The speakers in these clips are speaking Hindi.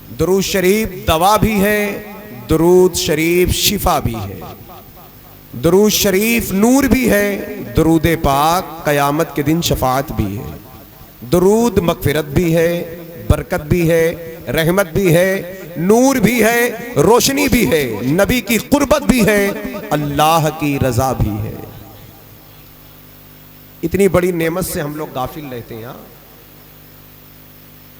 दुरूद शरीफ दवा भी है, दुरूद शरीफ शिफा भी है, दुरूद शरीफ नूर भी है, दुरूद पाक क़यामत के दिन शफाअत भी है, दुरूद मग़फ़िरत भी है, बरकत भी है, रहमत भी है, नूर भी है, रोशनी भी है, नबी की कुर्बत भी है, अल्लाह की रज़ा भी है। इतनी बड़ी नेमत से हम लोग गाफिल रहते हैं।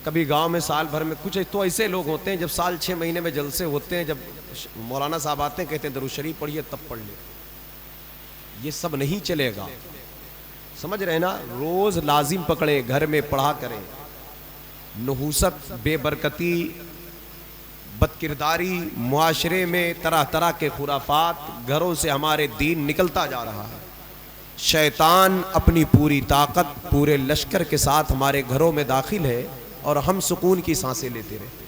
कभी गांव में साल भर में कुछ तो ऐसे लोग होते हैं, जब साल 6 महीने में जलसे होते हैं, जब मौलाना साहब आते हैं कहते हैं दरूद शरीफ पढ़िए तब पढ़ ले। ये सब नहीं चलेगा, समझ रहे ना। रोज लाजिम पकड़े, घर में पढ़ा करें। नहूसत, बेबरकती, बदकिरदारी, मुआशरे में तरह तरह के खुराफात, घरों से हमारे दीन निकलता जा रहा है। शैतान अपनी पूरी ताकत पूरे लश्कर के साथ हमारे घरों में दाखिल है और हम सुकून की सांसें लेते रहते।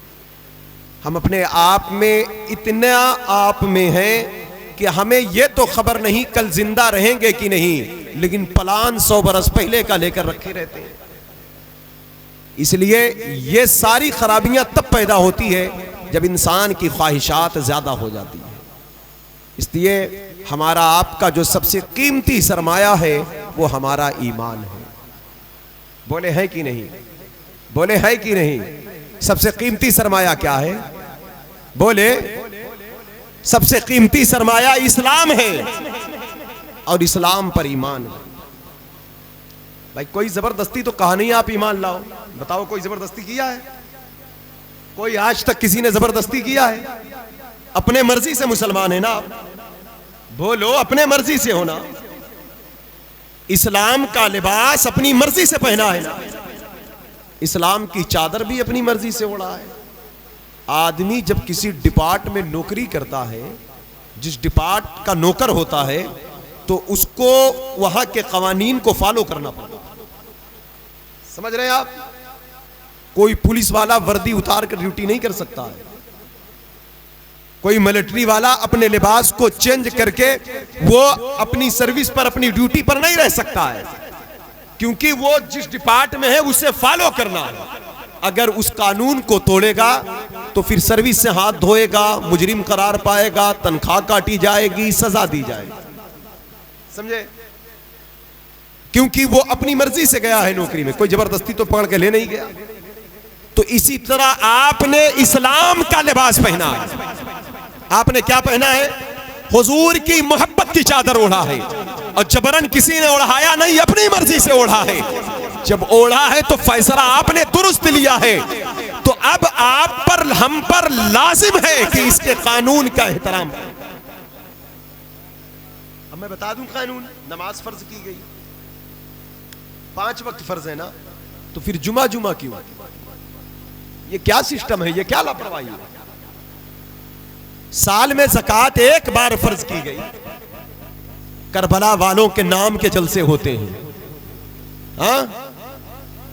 हम अपने आप में इतना आप में हैं कि हमें यह तो खबर नहीं कल जिंदा रहेंगे कि नहीं, लेकिन प्लान 100 बरस पहले का लेकर रखे रहते हैं। इसलिए ये सारी खराबियां तब पैदा होती है जब इंसान की ख्वाहिशात ज्यादा हो जाती है। इसलिए हमारा आपका जो सबसे कीमती सरमाया है वो हमारा ईमान है। बोले है कि नहीं? बोले है कि नहीं? सबसे कीमती सरमाया क्या है? बोले सबसे कीमती सरमाया इस्लाम है और इस्लाम पर ईमान है। भाई कोई जबरदस्ती तो कहा नहीं आप ईमान लाओ। बताओ कोई जबरदस्ती किया है? कोई आज तक किसी ने जबरदस्ती किया है? अपने मर्जी से मुसलमान है ना आप? बोलो अपने मर्जी से होना। इस्लाम का लिबास अपनी मर्जी से पहना है ना। इस्लाम की चादर भी अपनी मर्जी से ओढ़ा है। आदमी जब किसी डिपार्ट में नौकरी करता है, जिस डिपार्ट का नौकर होता है, तो उसको वहां के कवानीन को फॉलो करना पड़ता है। समझ रहे हैं आप? कोई पुलिस वाला वर्दी उतार कर ड्यूटी नहीं कर सकता है। कोई मिलिट्री वाला अपने लिबास को चेंज करके वो अपनी सर्विस पर, अपनी ड्यूटी पर नहीं रह सकता है, क्योंकि वो जिस डिपार्ट में है उसे फॉलो करना है। अगर उस कानून को तोड़ेगा तो फिर सर्विस से हाथ धोएगा, मुजरिम करार पाएगा, तनख्वाह काटी जाएगी, सजा दी जाएगी। समझे? क्योंकि वो अपनी मर्जी से गया है नौकरी में, कोई जबरदस्ती तो पकड़ के ले नहीं गया। तो इसी तरह आपने इस्लाम का लिबास पहना है। आपने क्या पहना है? हुजूर की मोहब्बत की चादर ओढ़ा है और जबरन किसी ने ओढ़ाया नहीं, अपनी मर्जी से ओढ़ा है। जब ओढ़ा है तो फैसला आपने दुरुस्त लिया है, तो अब आप पर, हम पर लाजिम है कि इसके कानून का एहतराम। अब मैं बता दूं कानून। नमाज फर्ज की गई, 5 वक्त फर्ज है ना, तो फिर जुमा जुमा क्यों? ये क्या सिस्टम है? ये क्या लापरवाही है? साल में ज़कात एक बार फर्ज की गई। करबला वालों के नाम के जलसे होते हैं। हाँ,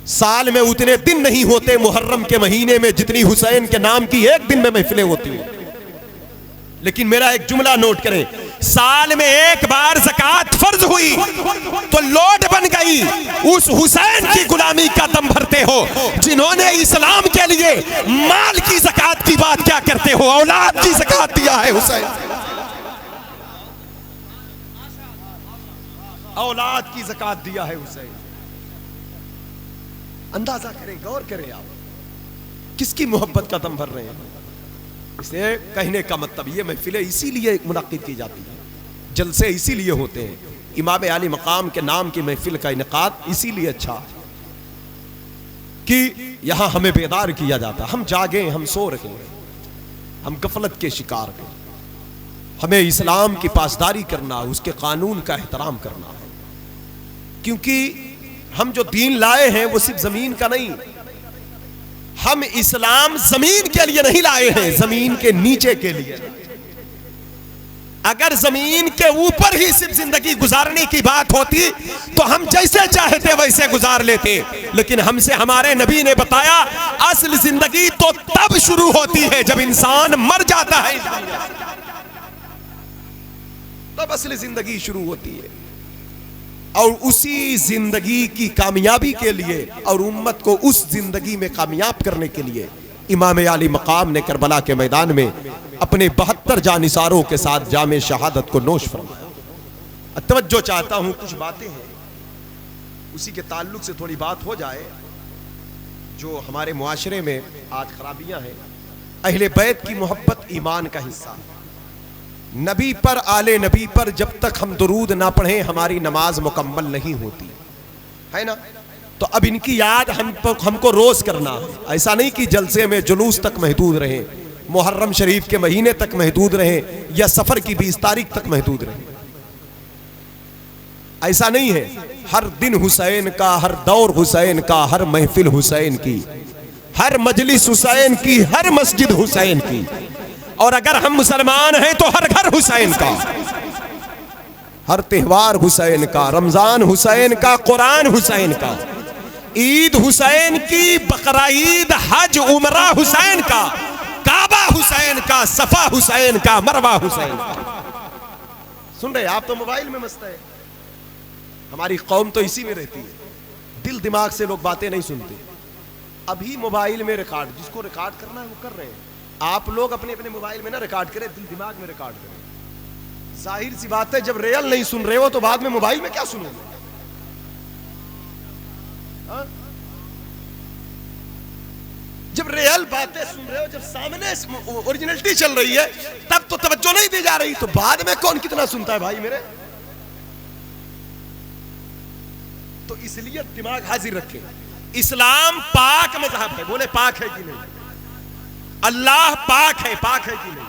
साल में उतने दिन नहीं होते मुहर्रम के महीने में जितनी हुसैन के नाम की एक दिन में महफिलें होती हैं। लेकिन मेरा एक जुमला नोट करें, साल में एक बार ज़कात फर्ज हुई तो लोड बन गई उस हुसैन की गुलामी का दम भरते हो जिन्होंने इस्लाम के लिए माल की ज़कात की बात क्या करते हो? औलाद की ज़कात दिया है हुसैन, औलाद की ज़कात दिया है हुसैन। अंदाजा करें, गौर करें आप किसकी मोहब्बत का दम भर रहे हैं। इसे कहने का मतलब ये महफिलें इसीलिए मुनक्किद की जाती है, जलसे इसीलिए होते हैं, इमाम आली मकाम के नाम की महफिल का इनकाद इसीलिए अच्छा कि यहां हमें बेदार किया जाता। हम जागे, हम सो रहे हैं, हम गफलत के शिकार हैं। हमें इस्लाम की पासदारी करना, उसके कानून का एहतराम करना है, क्योंकि हम जो दीन लाए हैं वो सिर्फ जमीन का नहीं। हम इस्लाम जमीन के लिए नहीं लाए हैं, जमीन के नीचे के लिए। अगर जमीन के ऊपर ही सिर्फ जिंदगी गुजारने की बात होती तो हम जैसे चाहते वैसे गुजार लेते, लेकिन हमसे हमारे नबी ने बताया असल जिंदगी तो तब शुरू होती है जब इंसान मर जाता है, तब असली जिंदगी शुरू होती है। और उसी जिंदगी की कामयाबी के लिए और उम्मत को उस जिंदगी में कामयाब करने के लिए इमाम आली मकाम ने करबला के मैदान में अपने 72 जानिसारों के साथ जामे शहादत को नोश फरमाया। तवज्जो चाहता हूं, कुछ बातें हैं उसी के ताल्लुक से थोड़ी बात हो जाए। जो हमारे मुआशरे में आज खराबियां हैं, अहले बैत की मोहब्बत ईमान का हिस्सा है। नबी पर, आले नबी पर जब तक हम दुरूद ना पढ़ें हमारी नमाज मुकम्मल नहीं होती है ना। तो अब इनकी याद हमको रोज करना है। ऐसा नहीं कि जलसे में जुलूस तक महदूद रहे, मुहर्रम शरीफ के महीने तक महदूद रहे या सफर की 20 तारीख तक महदूद रहे। ऐसा नहीं है। हर दिन हुसैन का, हर दौर हुसैन का, हर महफिल हुसैन की, हर मजलिस हुसैन की, हर मस्जिद हुसैन की। और अगर हम मुसलमान हैं तो हर घर हुसैन का, हर त्योहार हुसैन का, रमजान हुसैन का, कुरान हुसैन का, ईद हुसैन की, बकरा ईद, हज, उमरा हुसैन का, काबा हुसैन का, सफा हुसैन का, मरवा हुसैन का। सुन रहे आप तो मोबाइल में मस्त है। हमारी कौम तो इसी में रहती है। दिल दिमाग से लोग बातें नहीं सुनते। अभी मोबाइल में रिकॉर्ड, जिसको रिकॉर्ड करना है वो कर रहे हैं। आप लोग अपने अपने मोबाइल में ना रिकॉर्ड करें, दिल दिमाग में रिकॉर्ड करें। जाहिर सी बात है, जब रियल नहीं सुन रहे हो तो बाद में मोबाइल में क्या सुनोगे? जब रियल बातें सुन रहे हो, जब सामने ओरिजिनलिटी चल रही है, तब तो तवज्जो नहीं दी जा रही, तो बाद में कौन कितना सुनता है भाई मेरे। तो इसलिए दिमाग हाजिर रखें। इस्लाम पाक मज़हब है। बोले पाक है कि नहीं? अल्लाह पाक है कि नहीं?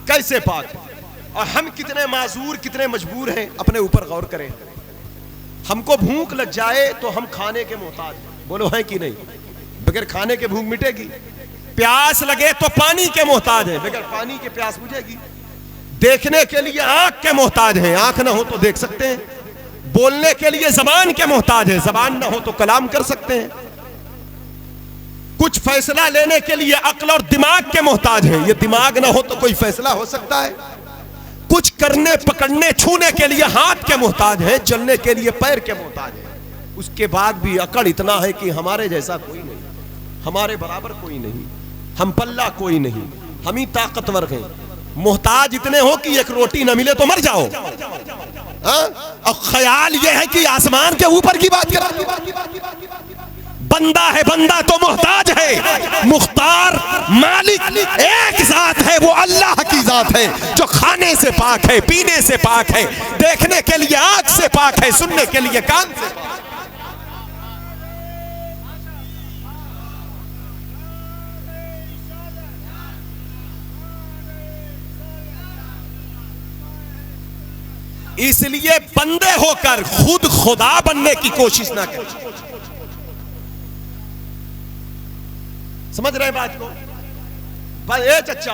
कैसे पाक है? और हम कितने माजूर, कितने मजबूर हैं, अपने ऊपर गौर करें। हमको भूख लग जाए तो हम खाने के मोहताज हैं। बोलो है कि नहीं? बगैर खाने के भूख मिटेगी? प्यास लगे तो पानी के मोहताज हैं, बगैर पानी के प्यास बुझेगी। देखने के लिए आंख के मोहताज हैं, आंख ना हो तो देख सकते हैं। बोलने के लिए जबान के मोहताज है, जबान ना हो तो कलाम कर सकते हैं। कुछ फैसला लेने के लिए अक्ल और दिमाग के मोहताज है, ये दिमाग ना हो तो कोई फैसला हो सकता है। कुछ करने, पकड़ने, छूने के लिए हाथ के मोहताज है, चलने के लिए पैर के मोहताज है। उसके बाद भी अकड़ इतना है कि हमारे जैसा कोई नहीं, हमारे बराबर कोई नहीं, हम पल्ला कोई नहीं, हम ही ताकतवर हैं। मोहताज इतने हो कि एक रोटी ना मिले तो मर जाओ। और ख्याल यह है कि आसमान के ऊपर की बात कर। बंदा है, बंदा तो मोहताज है। मुख्तार मालिक एक जात है, वो अल्लाह की जात है, जो खाने से पाक है, पीने से पाक है, देखने के लिए आंख से पाक है, सुनने के लिए कान से पाक है। इसलिए बंदे होकर खुद खुदा बनने की कोशिश ना करें। समझ रहे बात को? ए चच्चा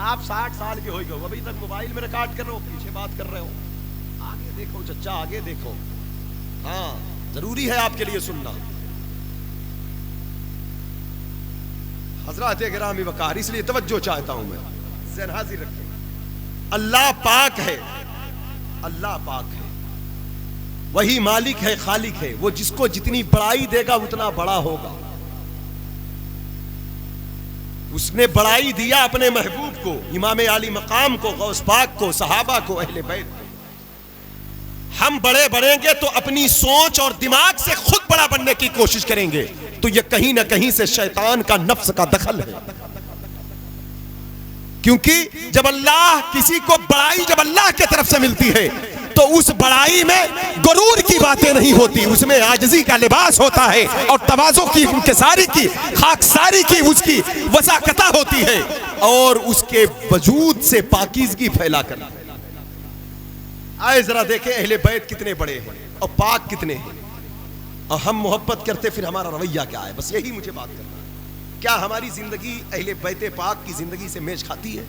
आप 60 साल के हो गए, अभी तक मोबाइल में रिकॉर्ड कर रहे हो, पीछे बात कर रहे हो। आगे देखो चच्चा, आगे देखो। हाँ, जरूरी है आपके लिए सुनना। हजरात गिरामी वकार, इसलिए तवज्जो चाहता हूं मैं, ज़हन हाजिर रखें। अल्लाह पाक है, अल्लाह पाक है, वही मालिक है, खालिक है। वो जिसको जितनी बड़ाई देगा उतना बड़ा होगा। उसने बड़ाई दिया अपने महबूब को, इमाम आली मकाम को, गौस पाक को, सहाबा को, अहले बैत को। हम बड़े बढ़ेंगे तो अपनी सोच और दिमाग से खुद बड़ा बनने की कोशिश करेंगे, तो यह कहीं ना कहीं से शैतान का नफ्स का दखल है। क्योंकि जब अल्लाह किसी को बड़ाई जब अल्लाह की तरफ से मिलती है तो उस बड़ाई में गुरूर की बातें नहीं होती, उसमें आजिज़ी का लिबास होता है और तवाज़ो की, इंकिसारी की, खाकसारी की उसकी वसाकता होती है और उसके वजूद से पाकीज़गी फैला कर। आए जरा देखें अहले बैत कितने बड़े हैं और पाक कितने हैं, और हम मोहब्बत करते फिर हमारा रवैया क्या है। बस यही मुझे बात करना है। क्या हमारी जिंदगी अहले बैत पाक की जिंदगी से मेच खाती है?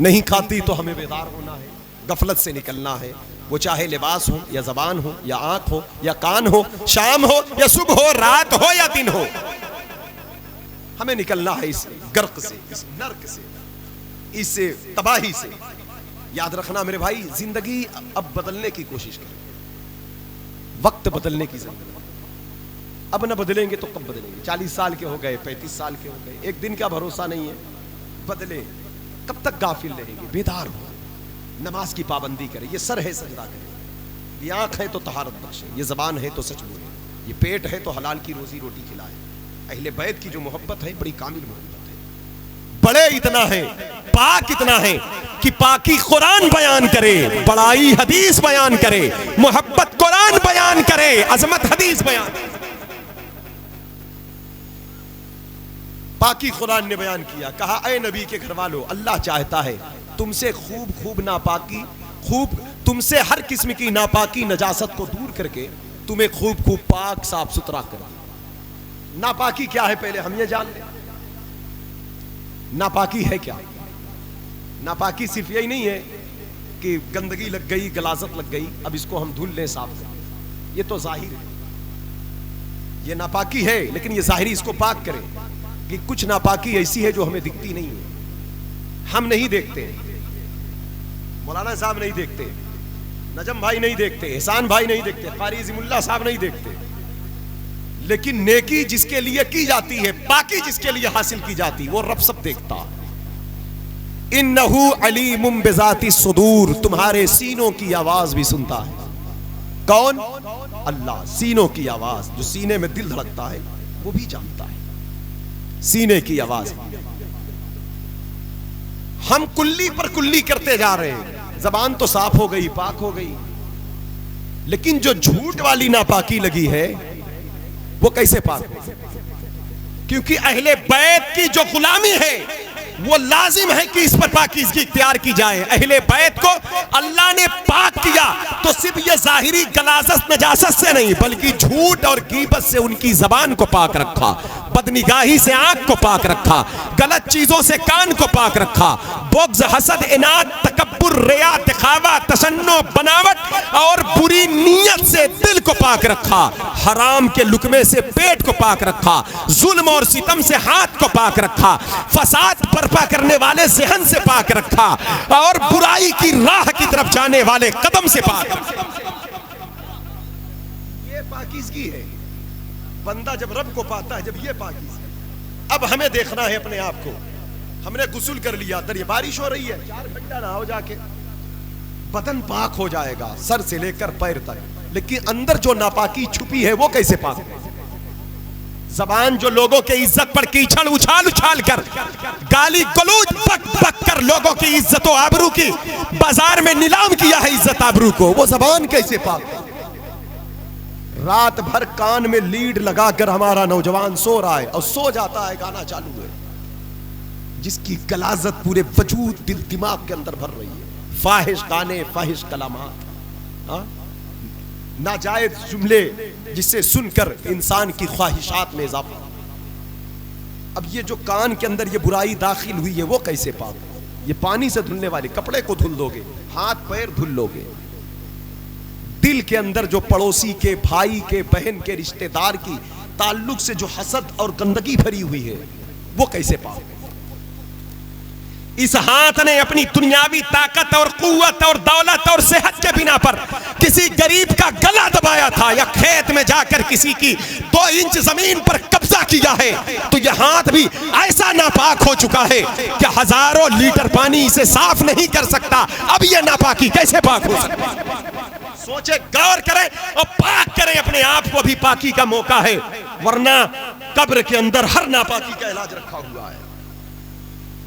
नहीं खाती तो हमें बेदार होना है, गफलत से निकलना है। वो चाहे लिबास हो या जबान हो या आंख हो या कान हो, शाम हो या सुबह हो, रात हो या दिन हो, हमें निकलना है इस गर्क से, इस नर्क से, इस तबाही से। याद रखना मेरे भाई, जिंदगी अब बदलने की कोशिश करें, वक्त बदलने की जरूरत। अब न बदलेंगे तो कब बदलेंगे? 40 साल के हो गए, 35 साल के हो गए, एक दिन का भरोसा नहीं है, बदले। कब तक गाफिल रहेंगे? बेदार हो, नमाज की पाबंदी करें। ये सर है सजदा करें, ये आंख है तो तहारत बख्शे, ये जबान है तो सच बोले, ये पेट है तो हलाल की रोजी रोटी खिलाए। अहले बैत की जो मोहब्बत है बड़ी कामिल मोहब्बत है। बड़े इतना है, पाक इतना है कि पाकी कुरान बयान करे, बड़ाई हदीस बयान करे, मोहब्बत कुरान बयान करे, अजमत हदीस बयान। पाकी कुरान ने बयान किया, कहा ऐ नबी के घर वालों, अल्लाह चाहता है तुमसे खूब खूब नापाकी, खूब तुमसे हर किस्म की नापाकी नजासत को दूर करके तुम्हें खूब खूब पाक साफ सुथरा कर। नापाकी क्या है पहले हम ये जान लें। नापाकी है क्या? नापाकी सिर्फ यही नहीं है कि गंदगी लग गई, गलाजत लग गई, अब इसको हम धुल लें, साफ करें। ये तो जाहिर है, ये नापाकी है, लेकिन ये जाहिरी इसको पाक करें कि कुछ नापाकी ऐसी है जो हमें दिखती नहीं है, हम नहीं देखते, मौलाना साहब नहीं देखते, नजम भाई नहीं देखते, एहसान भाई नहीं देखते, कारी जिमुल्लाह साहब नहीं देखते, लेकिन नेकी जिसके लिए की जाती है, पाकी जिसके लिए हासिल की जाती है, वो रब सब देखता। इन्नहु अलीमुम बिज़ाति सुदूर, तुम्हारे सीनों की आवाज भी सुनता है। कौन? अल्लाह। सीनों की आवाज, जो सीने में दिल धड़कता है वो भी जानता है, सीने की आवाज। हम कुल्ली पर कुल्ली करते जा रहे हैं, जबान तो साफ हो गई, पाक हो गई, लेकिन जो झूठ वाली नापाकी लगी है वो कैसे पाक? क्योंकि अहले बैत की जो गुलामी है वो लाजिम है कि इस पर पाकीज़गी इख्तियार की जाए। अहले बैत को अल्लाह ने पाक किया तो सिर्फ ये जाहिरी गलाजत नजासत से नहीं, बल्कि झूठ और गीबत से उनकी जबान को पाक रखा, बदनिगाही से आंख को पाक रखा, गलत चीजों से कान को पाक रखा, बुग़्ज़, हसद, इनाद, तकब्बुर, रिया, दिखावा, तशन्नो, बनावट और बुरी नीयत से दिल को पाक रखा, हराम के लुकमे से पेट को पाक रखा, जुल्म और सितम से हाथ को पाक रखा, फसाद बर्पा करने वाले ज़हन से पाक रखा, और बुराई की राह की तरफ जाने वाले कदम से पाक रखा। ये पाकीज़गी है। बंदा जब रब को पाता है, जब ये पाकीज़गी। अब हमें देखना है अपने आप को। हमने गुस्ल कर लिया, दर ये बारिश हो रही है, 4 घंटा नहाओ जाके, बदन पाक हो जाएगा सर से लेकर पैर तक, लेकिन अंदर जो नापाकी छुपी है वो कैसे पाक? जबान जो लोगों के इज्जत पर कीचड़ उछाल उछाल कर, गाली गलौज बक बक कर लोगों की इज्जत और आबरू की बाजार में नीलाम किया है, इज्जत आबरू को, वो जबान कैसे पाक? रात भर कान में लीड लगाकर हमारा नौजवान सो रहा है और सो जाता है, गाना चालू है, जिसकी गलाजत पूरे वजूद दिल दिमाग के अंदर भर रही है। फाहिश गाने, फाहिश कलामात, नाजायज जुमले, जिससे सुनकर इंसान की ख्वाहिशात में इजाफा। अब ये जो कान के अंदर ये बुराई दाखिल हुई है वो कैसे पाक? ये पानी से धुलने वाले कपड़े को धुल दोगे, हाथ पैर धुल लोगे, दिल के अंदर जो पड़ोसी के, भाई के, बहन के, रिश्तेदार की ताल्लुक से जो हसद और गंदगी भरी हुई है वो कैसे पाक? इस हाथ ने अपनी दुनियावी ताकत और कुव्वत और दौलत और सेहत के बिना पर किसी गरीब का गला दबाया था, या खेत में जाकर किसी की 2 इंच जमीन पर कब्जा किया है, तो यह हाथ भी ऐसा नापाक हो चुका है कि हजारों लीटर पानी इसे साफ नहीं कर सकता। अब यह नापाकी कैसे पाक हो सकती है? सोचे, गौर करें और पाक करें अपने आप को। भी पाकी का मौका है, वरना कब्र के अंदर हर नापाकी का इलाज रखा हुआ है।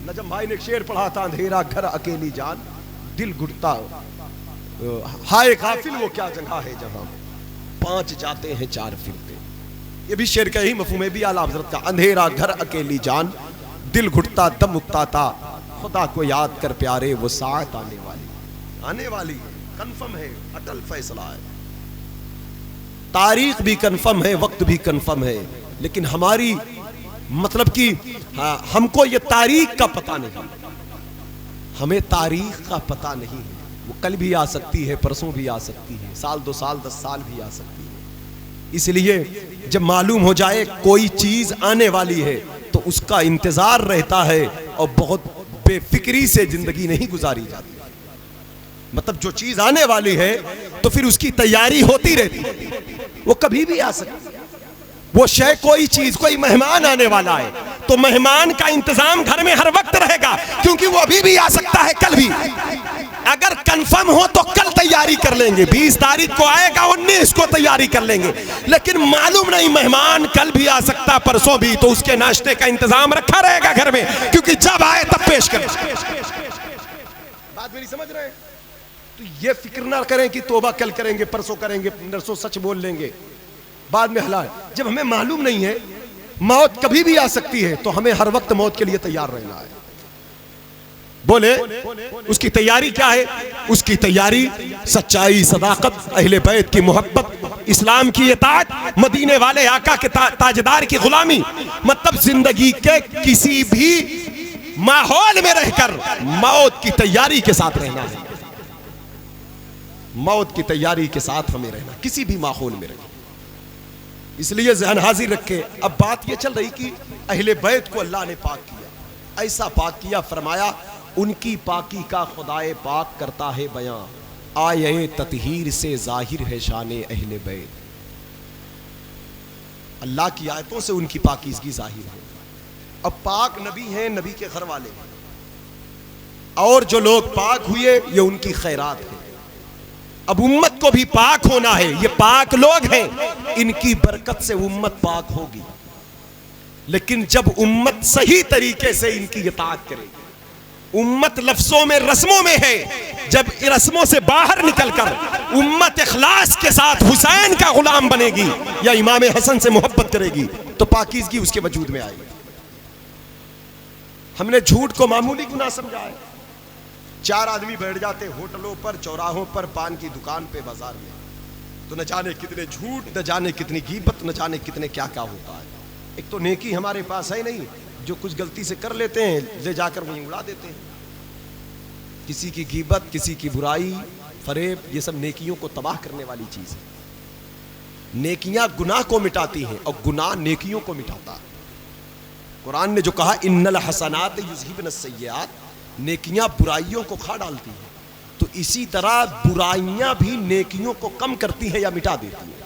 नजम भाई ने एक शेर पढ़ा था, अंधेरा घर अकेली जान, दिल घुटता हाय गाफिल वो क्या जगह है जहां 5 जाते हैं 4 फिरते। ये भी शेर का ही मफहूम है, भी आला हज़रत का। अंधेरा घर अकेली जान, दिल घुटता दम उकताता, खुदा को याद कर प्यारे वो साथ आने वाली कंफर्म है, अटल फैसला है। तारीख भी कंफर्म है, वक्त भी कंफर्म है, लेकिन हमारी मतलब कि हमको ये तारीख का पता नहीं, हमें तारीख का पता नहीं है। वो कल भी आ सकती है, परसों भी आ सकती है, साल 2 साल 10 साल भी आ सकती है। इसलिए जब मालूम हो जाए कोई चीज आने वाली है तो उसका इंतजार रहता है, और बहुत बेफिक्री से जिंदगी नहीं गुजारी जाती। मतलब जो चीज आने वाली है तो फिर उसकी तैयारी होती रहती है, वो कभी भी आ सकती है। वो शय, कोई चीज, कोई मेहमान आने वाला है तो मेहमान का इंतजाम घर में हर वक्त रहेगा, क्योंकि वो अभी भी आ सकता है, कल भी। अगर कंफर्म हो तो कल तैयारी कर लेंगे, 20 तारीख को आएगा, 19 को तैयारी कर लेंगे। लेकिन मालूम नहीं, मेहमान कल भी आ सकता, परसों भी, तो उसके नाश्ते का इंतजाम रखा रहेगा घर में, क्योंकि जब आए तब पेश करें। बात मेरी समझ रहे हैं? तो ये फिक्र ना करें कि तोबा कल करेंगे, परसों करेंगे, नरसों सच बोल लेंगे, बाद में हला। जब हमें मालूम नहीं है, मौत कभी भी आ सकती है, तो हमें हर वक्त मौत के लिए तैयार रहना है। बोले उसकी तैयारी क्या है? उसकी तैयारी सच्चाई, सदाकत, अहले बैत की मोहब्बत, इस्लाम की इताअत, मदीने वाले आका के ताजदार की गुलामी। मतलब जिंदगी के किसी भी माहौल में रहकर मौत की तैयारी के साथ रहना है। मौत की तैयारी के साथ हमें रहना, किसी भी माहौल में रहना। इसलिए ज़हन हाजिर रखे। अब बात यह चल रही कि अहले बैत को अल्लाह ने पाक किया, ऐसा पाक किया, फरमाया उनकी पाकी का खुदाए पाक करता है बयां, आये ततहीर से जाहिर है शाने अहले बैत। अल्लाह की आयतों से उनकी पाकीज़गी जाहिर है। अब पाक नबी हैं, नबी के घर वाले हैं, और जो लोग पाक हुए ये उनकी खैरात है। अब उम्मत को भी पाक होना है, ये पाक लोग हैं, इनकी बरकत से उम्मत पाक होगी। लेकिन जब उम्मत सही तरीके से इनकी इताअत करेगी, उम्मत लफ्जों में, रस्मों में है, जब रस्मों से बाहर निकलकर उम्मत इखलास के साथ हुसैन का गुलाम बनेगी या इमाम हसन से मोहब्बत करेगी, तो पाकीज़गी उसके वजूद में आएगी। हमने झूठ को मामूली गुनाह समझा है। 4 आदमी बैठ जाते होटलों पर, चौराहों पर, पान की दुकान पे, बाजार में, तो न जाने कितने झूठ, न जाने कितनी गीबत, न जाने कितने क्या क्या होता है। एक तो नेकी हमारे पास है नहीं, जो कुछ गलती से कर लेते हैं ले जाकर वहीं उड़ा देते हैं। किसी की गीबत, किसी की बुराई, फरेब, ये सब नेकियों को तबाह करने वाली चीज है। नेकियां गुनाह को मिटाती हैं और गुनाह नेकियों को मिटाता है। कुरान ने जो कहा इन्नल हसनात युज़हिबन सय्यात, नेकियां बुराइयों को खा डालती हैं, तो इसी तरह बुराइयां भी नेकियों को कम करती हैं या मिटा देती हैं।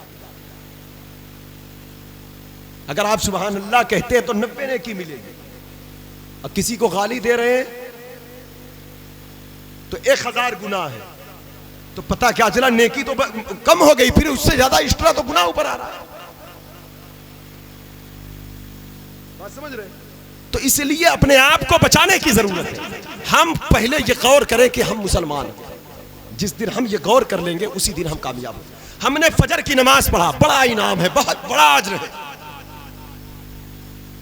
अगर आप सुभान अल्लाह कहते हैं तो 90 नेकी मिलेगी, और किसी को गाली दे रहे हैं तो 1000 गुनाह है, तो पता क्या चला, नेकी तो कम हो गई, फिर उससे ज्यादा एक्स्ट्रा तो गुनाह ऊपर आ रहा है। बात समझ रहे? तो इसलिए अपने आप को बचाने की जरूरत है। हम पहले ये गौर करें कि हम मुसलमान हैं। जिस दिन हम ये गौर कर लेंगे उसी दिन हम कामयाब होंगे। हमने फजर की नमाज पढ़ा, बड़ा इनाम है, बहुत बड़ा अज्र है।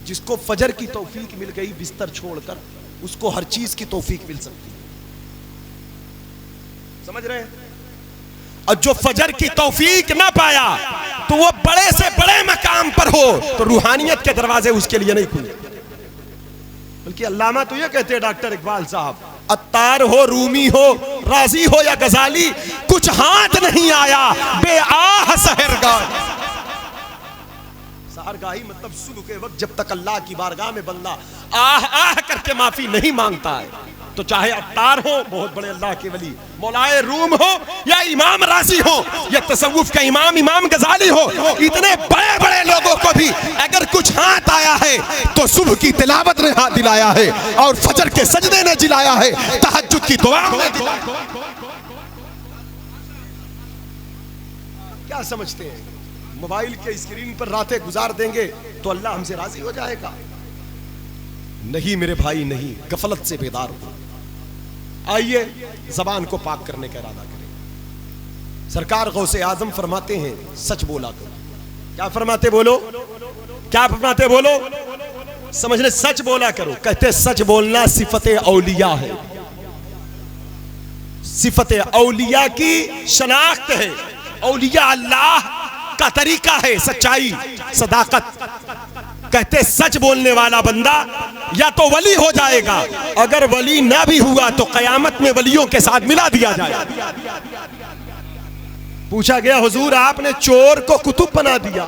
जिसको फजर की तौफीक मिल गई बिस्तर छोड़कर, उसको हर चीज की तौफीक मिल सकती है। समझ रहे हैं? और जो फजर की तौफीक ना पाया तो वो बड़े से बड़े मकाम पर हो तो रूहानियत के दरवाजे उसके लिए नहीं खुले। बल्कि अल्लामा तो ये कहते हैं डॉक्टर इकबाल साहब, अत्तार हो, रूमी हो, राजी हो या गजाली, कुछ हाथ नहीं आया बेआह सहरगाही। सहरगाही मतलब सुबह के वक्त जब तक अल्लाह की बारगाह में बंदा आह आह करके माफी नहीं मांगता है, तो चाहे अत्तार हो, बहुत बड़े अल्लाह के वली, मौलाए रूम हो या इमाम राजी हो या तसव्वुफ का इमाम इमाम गजाली हो, इतने बड़े बड़े लोगों को भी अगर कुछ हाथ आया है तो सुबह की तिलावत ने हाथ दिलाया है, और फजर के सजदे ने जिलाया है, तहज्जुद की दुआ ने दिलाया। क्या समझते हैं मोबाइल के स्क्रीन पर रातें गुजार देंगे तो अल्लाह हमसे राजी हो जाएगा? नहीं मेरे भाई, नहीं। गफलत से बेदार हो। आइए जबान को पाक करने का इरादा करें। सरकार गौसे आजम फरमाते हैं सच बोला करो। क्या फरमाते बोलो? क्या फरमाते बोलो? समझ ले, सच बोला करो। कहते सच बोलना सिफते औलिया है, सिफते औलिया की शनाख्त है। औलिया अल्लाह का तरीका है सच्चाई, सदाकत। कहते सच बोलने वाला बंदा या तो वली हो जाएगा, अगर वली ना भी हुआ तो कयामत में वलियों के साथ मिला दिया जाएगा। पूछा गया हुजूर आपने चोर को कुतुब बना दिया,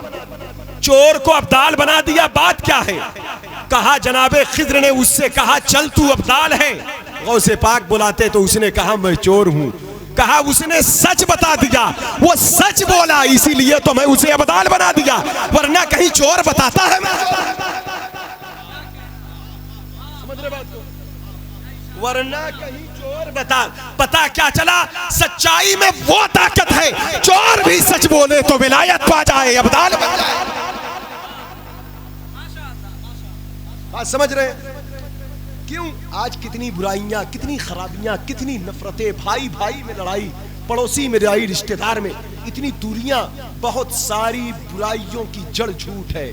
चोर को अब्दाल बना दिया, बात क्या है? कहा जनाबे खिद्र ने उससे कहा चल तू अब्दाल है। गौसे पाक बुलाते तो उसने कहा मैं चोर हूं। कहा उसने सच बता दिया, वो सच बोला, इसीलिए तो मैं उसे अबदाल बना दिया, वरना कहीं चोर बताता है मैं। समझ रहे बात को? वरना कहीं चोर पता क्या चला, सच्चाई में वो ताकत है, चोर भी सच बोले तो विलायत पा जाए, अबदाल बन जाए। बात समझ रहे हैं? क्यों आज कितनी बुराइयां, कितनी खराबियां, कितनी नफरतें, भाई भाई में लड़ाई, पड़ोसी में लड़ाई, रिश्तेदार में इतनी दूरियां, बहुत सारी बुराइयों की जड़ झूठ है।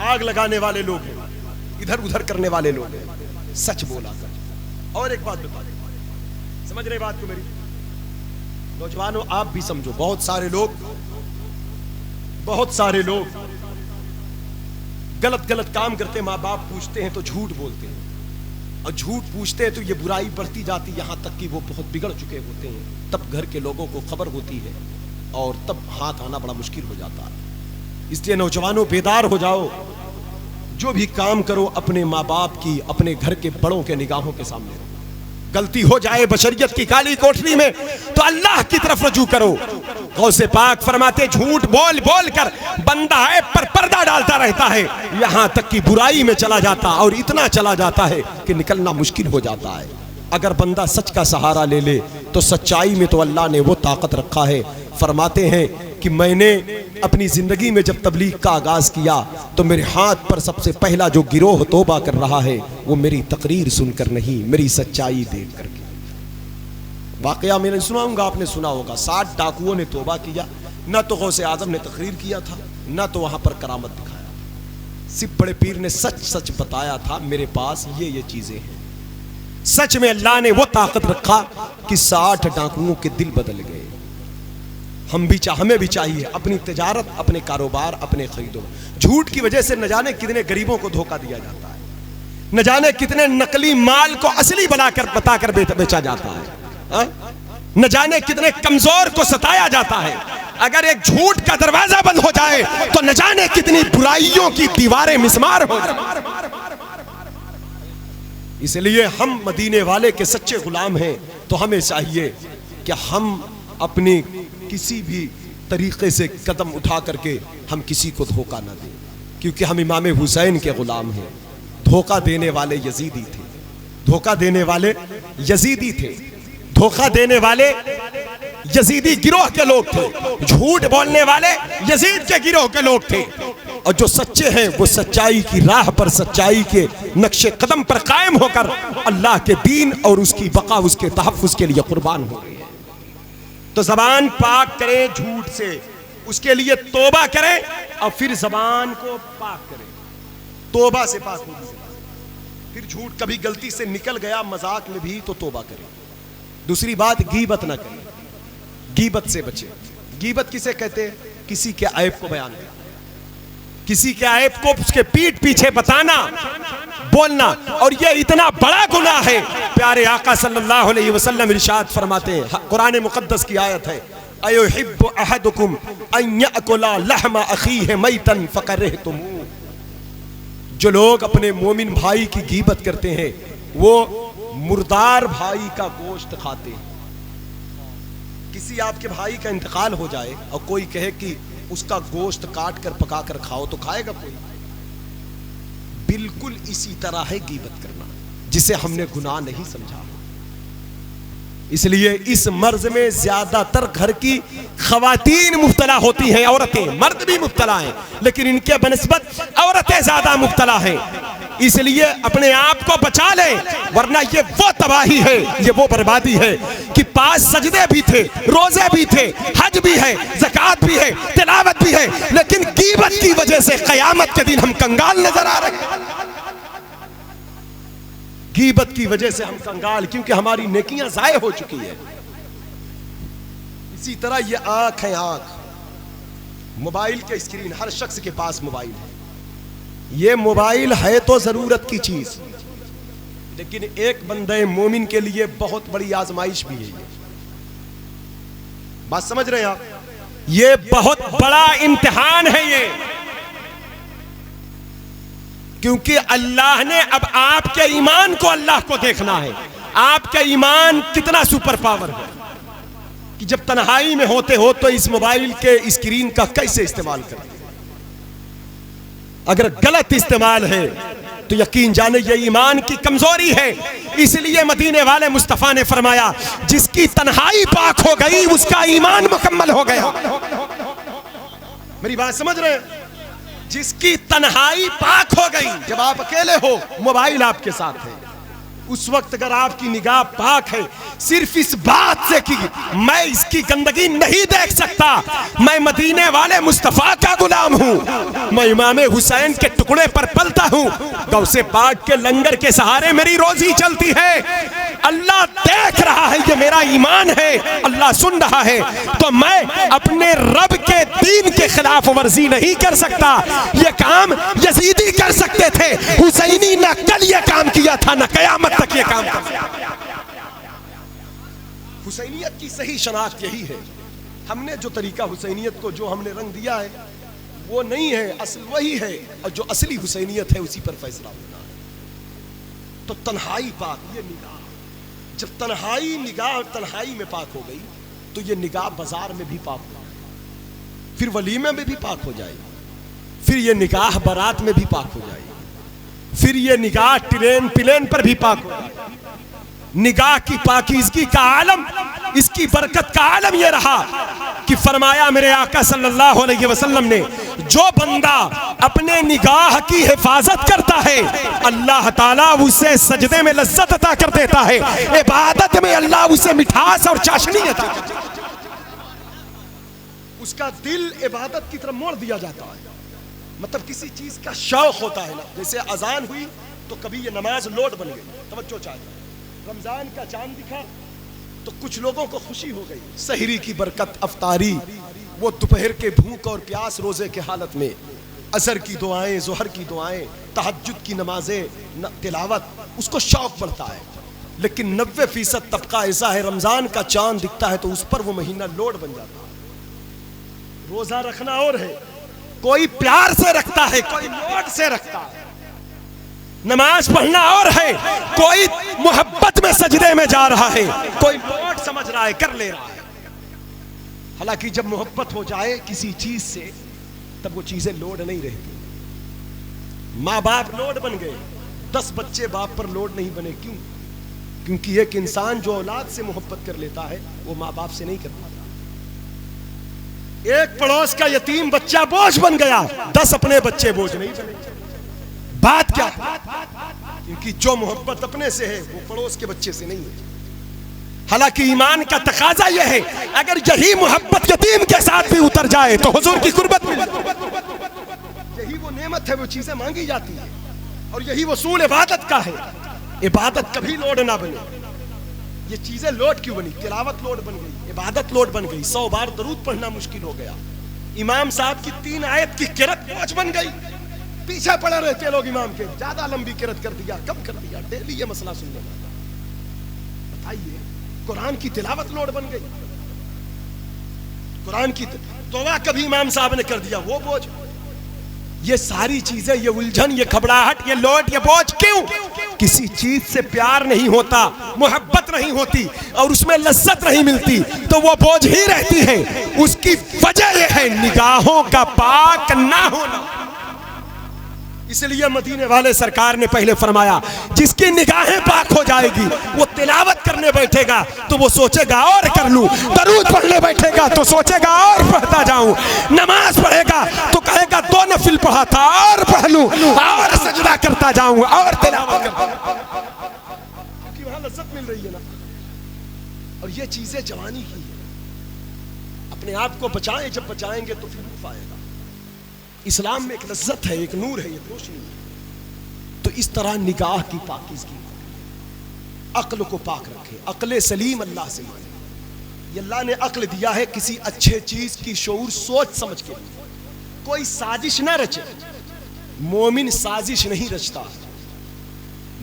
आग लगाने वाले लोग हैं, इधर उधर करने वाले लोग हैं, सच बोला कर। और एक बात बता दे, समझ रहे बात को मेरी? नौजवानों आप भी समझो, बहुत सारे लोग गलत गलत काम करते, माँ बाप पूछते हैं तो झूठ बोलते हैं, और झूठ पूछते हैं तो ये बुराई बढ़ती जाती, यहां तक कि वो बहुत बिगड़ चुके होते हैं। तब घर के लोगों को खबर होती है और तब हाथ आना बड़ा मुश्किल हो जाता है। इसलिए नौजवानों बेदार हो जाओ, जो भी काम करो अपने माँ बाप की, अपने घर के बड़ों के निगाहों के सामने रहो। गलती हो जाए बशरियत की काली कोठरी में तो अल्लाह की तरफ रजू करो। गौसे पाक फरमाते, झूठ बोल बोल कर बंदा है पर पर्दा डालता रहता है, यहां तक कि बुराई में चला जाता, और इतना चला जाता है कि निकलना मुश्किल हो जाता है। अगर बंदा सच का सहारा ले ले तो सच्चाई में तो अल्लाह ने वो ताकत रखा है। फरमाते हैं कि मैंने अपनी जिंदगी में जब तबलीग का आगाज किया तो मेरे हाथ पर सबसे पहला जो गिरोह तौबा कर रहा है वो मेरी तकरीर सुनकर नहीं, मेरी सच्चाई देख करके। वाकया मैंने सुनाऊंगा, आपने सुना होगा, 60 डाकुओं ने तौबा किया, न तो गौसे आजम ने तकरीर किया था, न तो वहां पर करामत दिखाया। सिर्फ बड़े पीर ने सच सच बताया था, मेरे पास ये चीजें हैं। सच में अल्लाह ने वो ताकत रखा कि 60 डाकुओं के दिल बदल गए। हमें भी चाहिए अपनी तिजारत, अपने कारोबार, अपने खरीदो। झूठ की वजह से न जाने कितने गरीबों को धोखा दिया जाता है, न जाने कितने नकली माल को असली बताकर बेचा जाता है, न जाने कितने कमजोर को सताया जाता है। अगर एक झूठ का दरवाजा बंद हो जाए तो न जाने कितनी बुराइयों की दीवारें मिसमार हो जाए। इसलिए हम मदीने वाले के सच्चे गुलाम हैं, तो हमें चाहिए कि हम अपनी किसी भी तरीके से कदम उठा करके हम किसी को धोखा न दें, क्योंकि हम इमाम हुसैन के गुलाम हैं। धोखा देने वाले यजीदी थे, धोखा देने वाले यजीदी थे, धोखा देने वाले यजीदी गिरोह के लोग थे, झूठ बोलने वाले यजीद के गिरोह के लोग थे। और जो सच्चे हैं वो सच्चाई की राह पर, सच्चाई के नक्शे कदम पर कायम होकर अल्लाह के दीन और उसकी बका, उसके तहफ्फुज़ के लिए कुर्बान हो गए। तो जबान पाक करें झूठ से, उसके लिए तौबा करें और फिर जबान को पाक करें। तौबा से पाक होगी, फिर झूठ कभी गलती से निकल गया मजाक में भी तो तौबा करें। दूसरी बात, गीबत ना करें, गीबत से बचे। गीबत किसे कहते हैं? किसी के ऐब को बयान करना, किसी के ऐब को उसके पीठ पीछे बताना, बोलना, और ये इतना बड़ा गुनाह है। प्यारे आका सल्लल्लाहु अलैहि वसल्लम इरशाद फरमाते हैं, कुरान मुकद्दस की आयत है, अयुहिब्बु अहदुकुम अन यअकुला लहमा अखीहि मैतन फकरहतुमू। जो लोग अपने मोमिन भाई की गीबत करते हैं वो मुर्दार भाई का गोश्त खाते हैं। किसी आपके भाई का इंतकाल हो जाए और कोई कहे कि उसका गोश्त काट कर पका कर खाओ, तो खाएगा कोई? बिल्कुल इसी तरह है गीबत करना, जिसे हमने गुनाह नहीं समझा। इसलिए इस मर्ज में ज्यादातर घर की खवातीन मुब्तला होती हैं, औरतें, मर्द भी मुब्तला हैं, लेकिन इनके बनिस्बत औरतें ज्यादा मुब्तला हैं। इसलिए अपने आप को बचा लें, वरना ये वो तबाही है, ये वो बर्बादी है कि पास सजदे भी थे, रोजे भी थे, हज भी है, ज़कात भी है, तिलावत भी है, लेकिन गीबत की वजह से क़यामत के दिन हम कंगाल नजर आ रहे हैं। गीबत की वजह से हम कंगाल, क्योंकि हमारी नेकियां ज़ाय हो चुकी है। इसी तरह ये आंख है, आंख, मोबाइल के स्क्रीन, हर शख्स के पास मोबाइल है। ये मोबाइल है तो जरूरत की चीज, लेकिन एक बंदे मोमिन के लिए बहुत बड़ी आजमाइश भी है। ये बात समझ रहे हैं आप? ये बहुत बड़ा इम्तिहान है ये, क्योंकि अल्लाह ने अब आपके ईमान को, अल्लाह को देखना है, आपके ईमान कितना सुपर पावर है। कि जब तन्हाई में होते हो तो इस मोबाइल के स्क्रीन का कैसे इस्तेमाल करें। अगर गलत इस्तेमाल है तो यकीन जाने ये ईमान की कमजोरी है। इसलिए मदीने वाले मुस्तफा ने फरमाया, जिसकी तन्हाई पाक हो गई उसका ईमान मुकम्मल हो गया। मेरी बात समझ रहे हैं? जिसकी तन्हाई पाक हो गई, जब आप अकेले हो, मोबाइल आपके साथ है, उस वक्त अगर आपकी निगाह पाक है सिर्फ इस बात से कि मैं इसकी गंदगी नहीं देख सकता, मैं मदीने वाले मुस्तफा का गुलाम हूं, मैं इमाम हुसैन के टुकड़े पर पलता हूं, गौसे पाक के लंगर के सहारे मेरी रोजी चलती है, अल्लाह देख रहा है, ये मेरा ईमान है, अल्लाह सुन रहा है, तो मैं अपने रब के दीन के खिलाफ वर्जी नहीं कर सकता। ये काम यजीदी कर सकते थे, हुसैनी न कल ये काम किया था, न कयामत तक ये काम कर। हुसैनियत की सही शनाख्त यही है। हमने जो तरीका हुसैनियत को जो हमने रंग दिया है वो नहीं है, असल वही है, और जो असली हुसैनियत है उसी पर फैसला होना है। तो तन्हाई पाक, ये निगाह, जब तन्हाई निगाह तन्हाई में पाक हो गई तो ये निगाह बाजार में भी पाक हो जाए, फिर वलीमे में भी पाक हो जाए, फिर ये निगाह बारात में भी पाक हो जाए, फिर ये निगाह ट्रेन प्लेन पर भी पाक हो जाए। निगाह की पाकीज़गी का आलम, इसकी बरकत का आलम यह रहा कि फरमाया मेरे आका सल्लल्लाहु अलैहि वसल्लम ने, जो बंदा अपने निगाह की हिफाजत करता है अल्लाह ताला उसे सजदे में लज्जत अता कर देता है, इबादत में अल्लाह उसे मिठास और चाशनी अता कर देता है, उसका दिल इबादत की तरफ मोड़ दिया जाता है। मतलब किसी चीज का शौक होता है ना, जैसे अजान हुई तो कभी ये नमाज लोड बन गई, तवज्जो चाहिए, रमजान का चांद दिखा तो कुछ लोगों को खुशी हो गई, सहरी की बरकत, अफ्तारी, वो दोपहर के भूख और प्यास रोजे के हालत में, असर की दुआएं, जोहर की दुआएं, तहज्जुद की नमाजें, तिलावत, उसको शौक बढ़ता है। लेकिन 90% तबका ऐसा है, रमजान का चांद दिखता है तो उस पर वो महीना लोड बन जाता है। रोजा रखना और है, कोई प्यार से रखता है, कोई लोड से रखता है। नमाज पढ़ना और है, कोई मोहब्बत में सजदे में जा रहा है, कोई लोड समझ रहा है, कर ले रहा है। हालांकि जब मोहब्बत हो जाए किसी चीज से तब वो चीजें लोड नहीं रहती। माँ बाप लोड बन गए, 10 बच्चे बाप पर लोड नहीं बने। क्यों? क्योंकि एक इंसान जो औलाद से मोहब्बत कर लेता है वो माँ बाप से नहीं कर पाता। एक पड़ोस का यतीम बच्चा बोझ बन गया, 10 अपने बच्चे बोझ नहीं बने। बात क्या? क्योंकि जो मोहब्बत अपने से है वो पड़ोस के बच्चे से नहीं है। हालांकि ईमान का तकाजा यह है, अगर यही मोहब्बत यतीम के साथ भी उतर जाए तो हुजूर की कुर्बत मिले। यही वो नेमत है, वो चीजें मांगी जाती है, और यही वसूल इबादत का है। इबादत कभी लोड ना बने। ये चीजें लोड क्यों बनी? तिलावत लोड बन गई, इबादत लोड बन गई, 100 बार दरूद पढ़ना मुश्किल हो गया, इमाम साहब की 3 आयत की किरत बोझ बन गई, पीछे पड़े रहते लोग इमाम के, ज्यादा लंबी किरत कर दिया, कम कर दिया, डेली ये मसला सुनने वाला। बताइए, कुरान की तिलावत लोड बन गई, कुरान की दुआ कभी इमाम साहब ने कर दिया, वो बोझ। ये सारी चीजें, ये उलझन, ये घबराहट, ये लोड, ये बोझ क्यों? किसी चीज से प्यार नहीं होता, मोहब्बत नहीं होती और उसमें लज्जत नहीं मिलती तो वो बोझ ही रहती है। उसकी वजह यह है निगाहों का पाक ना होना। इसलिए मदीने वाले सरकार ने पहले फरमाया, जिसकी निगाहें पाक हो जाएगी वो तिलावत करने बैठेगा तो वो सोचेगा और कर लूं, दरूद पढ़ने बैठेगा तो सोचेगा और पढ़ता जाऊं, नमाज पढ़ेगा तो कहेगा 2 नफिल पढ़ा था और पढ़ लूं, और सजदा करता जाऊं, और तिलावत करता जाऊं, क्योंकि वहां लज्जत मिल रही है ना। और ये चीजें जवानी की है। अपने आप को बचाएं, जब बचाएंगे तो फिर लुत्फ आएगा। इस्लाम में एक लज्जत है, एक नूर है, एक रोशनी है। तो इस तरह निगाह की पाकीज़गी, अक्ल को पाक रखे, अक्ल सलीम अल्लाह से मांगे। ये अल्लाह ने अक्ल दिया है किसी अच्छे चीज की शऊर सोच समझ के, कोई साजिश ना रचे। मोमिन साजिश नहीं रचता,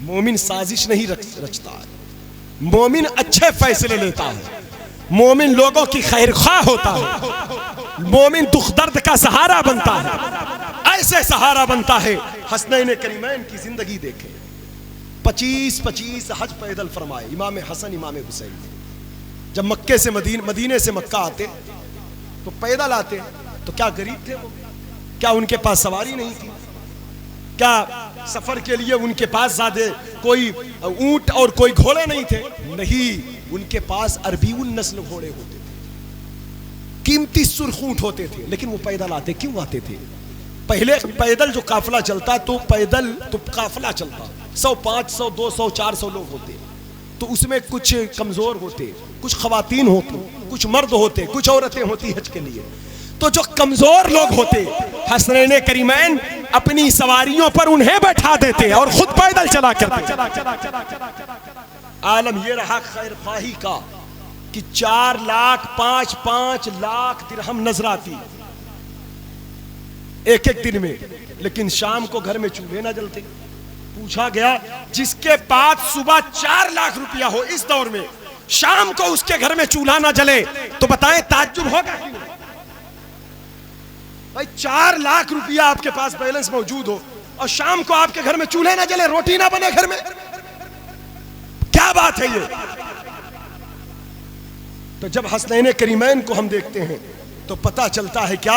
मोमिन साजिश नहीं रचता, मोमिन अच्छे फैसले लेता है, मोमिन लोगों की खैरख्वाह होता है, मोमिन दुख दर्द का सहारा बनता है। ऐसे सहारा बनता है, हसनैन करीमैन की जिंदगी देखे, 25-25 हज पैदल फरमाए इमाम हसन इमाम हुसैन। जब मक्के से मदीने से मक्का आते तो पैदल आते, तो क्या गरीब थे वो? क्या उनके पास सवारी नहीं थी? क्या सफर के लिए उनके पास ज्यादा कोई ऊंट और कोई घोड़े नहीं थे? नहीं, उनके पास अरबीउन नस्ल घोड़े होते थे, कीमती सुर्ख ऊंट होते थे। लेकिन वो पैदल आते, क्यों आते थे? पहले पैदल जो काफिला चलता तो पैदल तो काफिला चलता 100, 500, 200, 400 लोग होते, तो उसमें कुछ कमजोर होते, कुछ खवातीन होती, कुछ मर्द होते, कुछ औरतें होती हज के लिए। तो जो कमजोर लोग होते, हसनैन करीमैन अपनी सवारियों पर उन्हें बैठा देते और खुद पैदल चला करते। आलम ये रहा खैर ख्वाही का कि 4 लाख 5-5 लाख दिरहम नजर आती एक एक दिन में, लेकिन शाम को घर में चूल्हे ना जलते। पूछा गया, जिसके पास सुबह 4 लाख रुपया हो इस दौर में, शाम को उसके घर में चूल्हा ना जले, तो बताएं ताज्जुब होगा क्यों? भाई 4 लाख रुपया आपके पास बैलेंस मौजूद हो और शाम को आपके घर में चूल्हे ना जले, रोटी ना बने घर में, क्या बात है ये? तो जब हसनैन करीमैन को हम देखते हैं तो पता चलता है क्या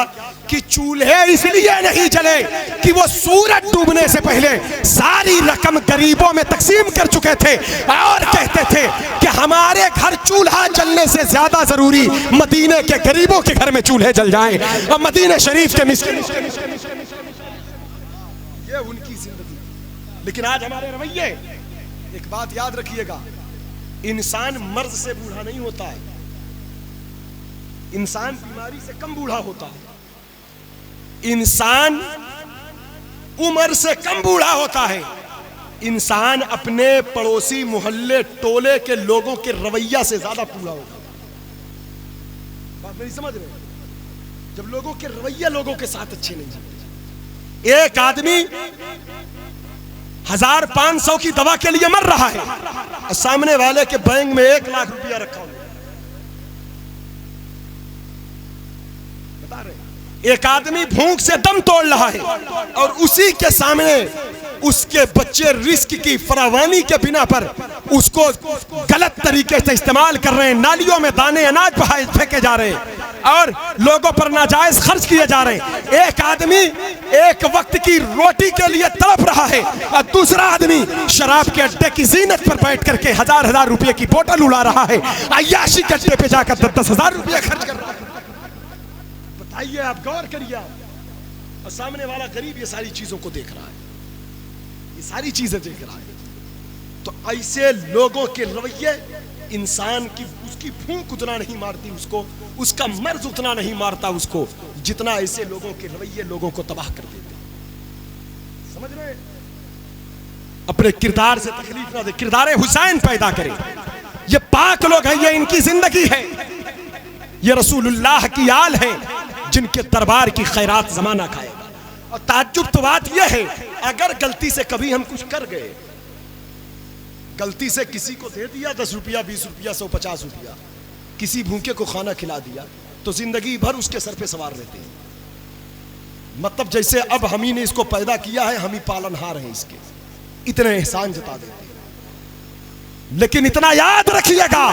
कि चूल्हे इसलिए नहीं जले कि वो सूरज डूबने से पहले सारी रकम गरीबों में तकसीम कर चुके थे और कहते थे कि हमारे घर चूल्हा जलने से ज्यादा जरूरी मदीने के गरीबों के घर में चूल्हे जल जाएं और मदीने शरीफ के मिस्किन। ये उनकी जिंदगी। लेकिन आज हमारे रवैये, एक बात याद रखिएगा, इंसान मर्ज से बूढ़ा नहीं होता है, इंसान बीमारी से कम बूढ़ा होता है, इंसान उम्र से कम बूढ़ा होता है, इंसान अपने पड़ोसी मोहल्ले टोले के लोगों के रवैया से ज्यादा बूढ़ा होता है। बात नहीं समझ रहे? जब लोगों के रवैया लोगों के साथ अच्छे नहीं होते। एक आदमी 1500 की दवा के लिए मर रहा है और सामने वाले के बैंक में 1 लाख रुपया रखा हुआ। एक आदमी भूख से दम तोड़ रहा है और उसी के सामने उसके बच्चे रिस्क की फरावानी के बिना पर उसको गलत तरीके से इस्तेमाल कर रहे हैं, नालियों में दाने अनाज फेंके जा रहे हैं और लोगों पर नाजायज खर्च किए जा रहे हैं। एक आदमी एक वक्त की रोटी के लिए तड़प रहा है और दूसरा आदमी शराब के अड्डे की जीनत पर बैठ करके 1000-1000 रुपए की बोतल उड़ा रहा है, अय्याशी के अड्डे पे जाकर 10-10 रुपए खर्च कर रहा है। बताइए, आप गौर करिए, और सामने वाला गरीब ये सारी चीजों को देख रहा है, ये सारी चीजें देख रहा है। तो ऐसे लोगों के रवैये इंसान की उसकी भूख उतना नहीं मारती उसको, उसका मर्ज उतना नहीं मारता उसको, जितना ऐसे लोगों के रवैये लोगों को तबाह कर देते। समझ रहे? अपने किरदार से तकलीफ ना दे, किरदार हुसैन पैदा करें। ये पाक लोग हैं, ये इनकी जिंदगी है, ये रसूलुल्लाह की आल है जिनके दरबार की खैरात जमाना खाएगा। और ताज्जुब तो बात यह है, अगर गलती से कभी हम कुछ कर गए, गलती से किसी को दे दिया 10 रुपया, 20 रुपया, 150 रुपया, किसी भूखे को खाना खिला दिया, तो जिंदगी भर उसके सर पे सवार रहते हैं। मतलब जैसे अब हम ही ने इसको पैदा किया है, हम ही पालनहार हैं इसके, इतने एहसान जता देते हैं। लेकिन इतना याद रखिएगा,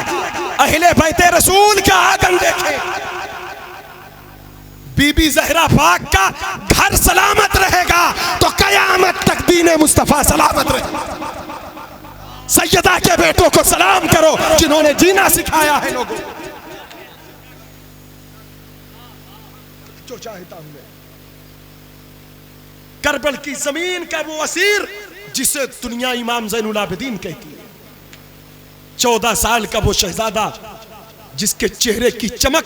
अहले बैते रसूल का आंगन देखें, बीबी ज़हरा पाक का घर सलामत रहेगा तो कयामत तक दीन मुस्तफा सलामत रहेगा। सैयदा के बेटों को सलाम करो जिन्होंने जीना सिखाया है लोगों को। जो चाहता हूं मैं, करबल की जमीन का वो असीर जिसे दुनिया इमाम ज़ैनुल आबिदीन कहती है, 14 साल का वो शहजादा जिसके चेहरे की चमक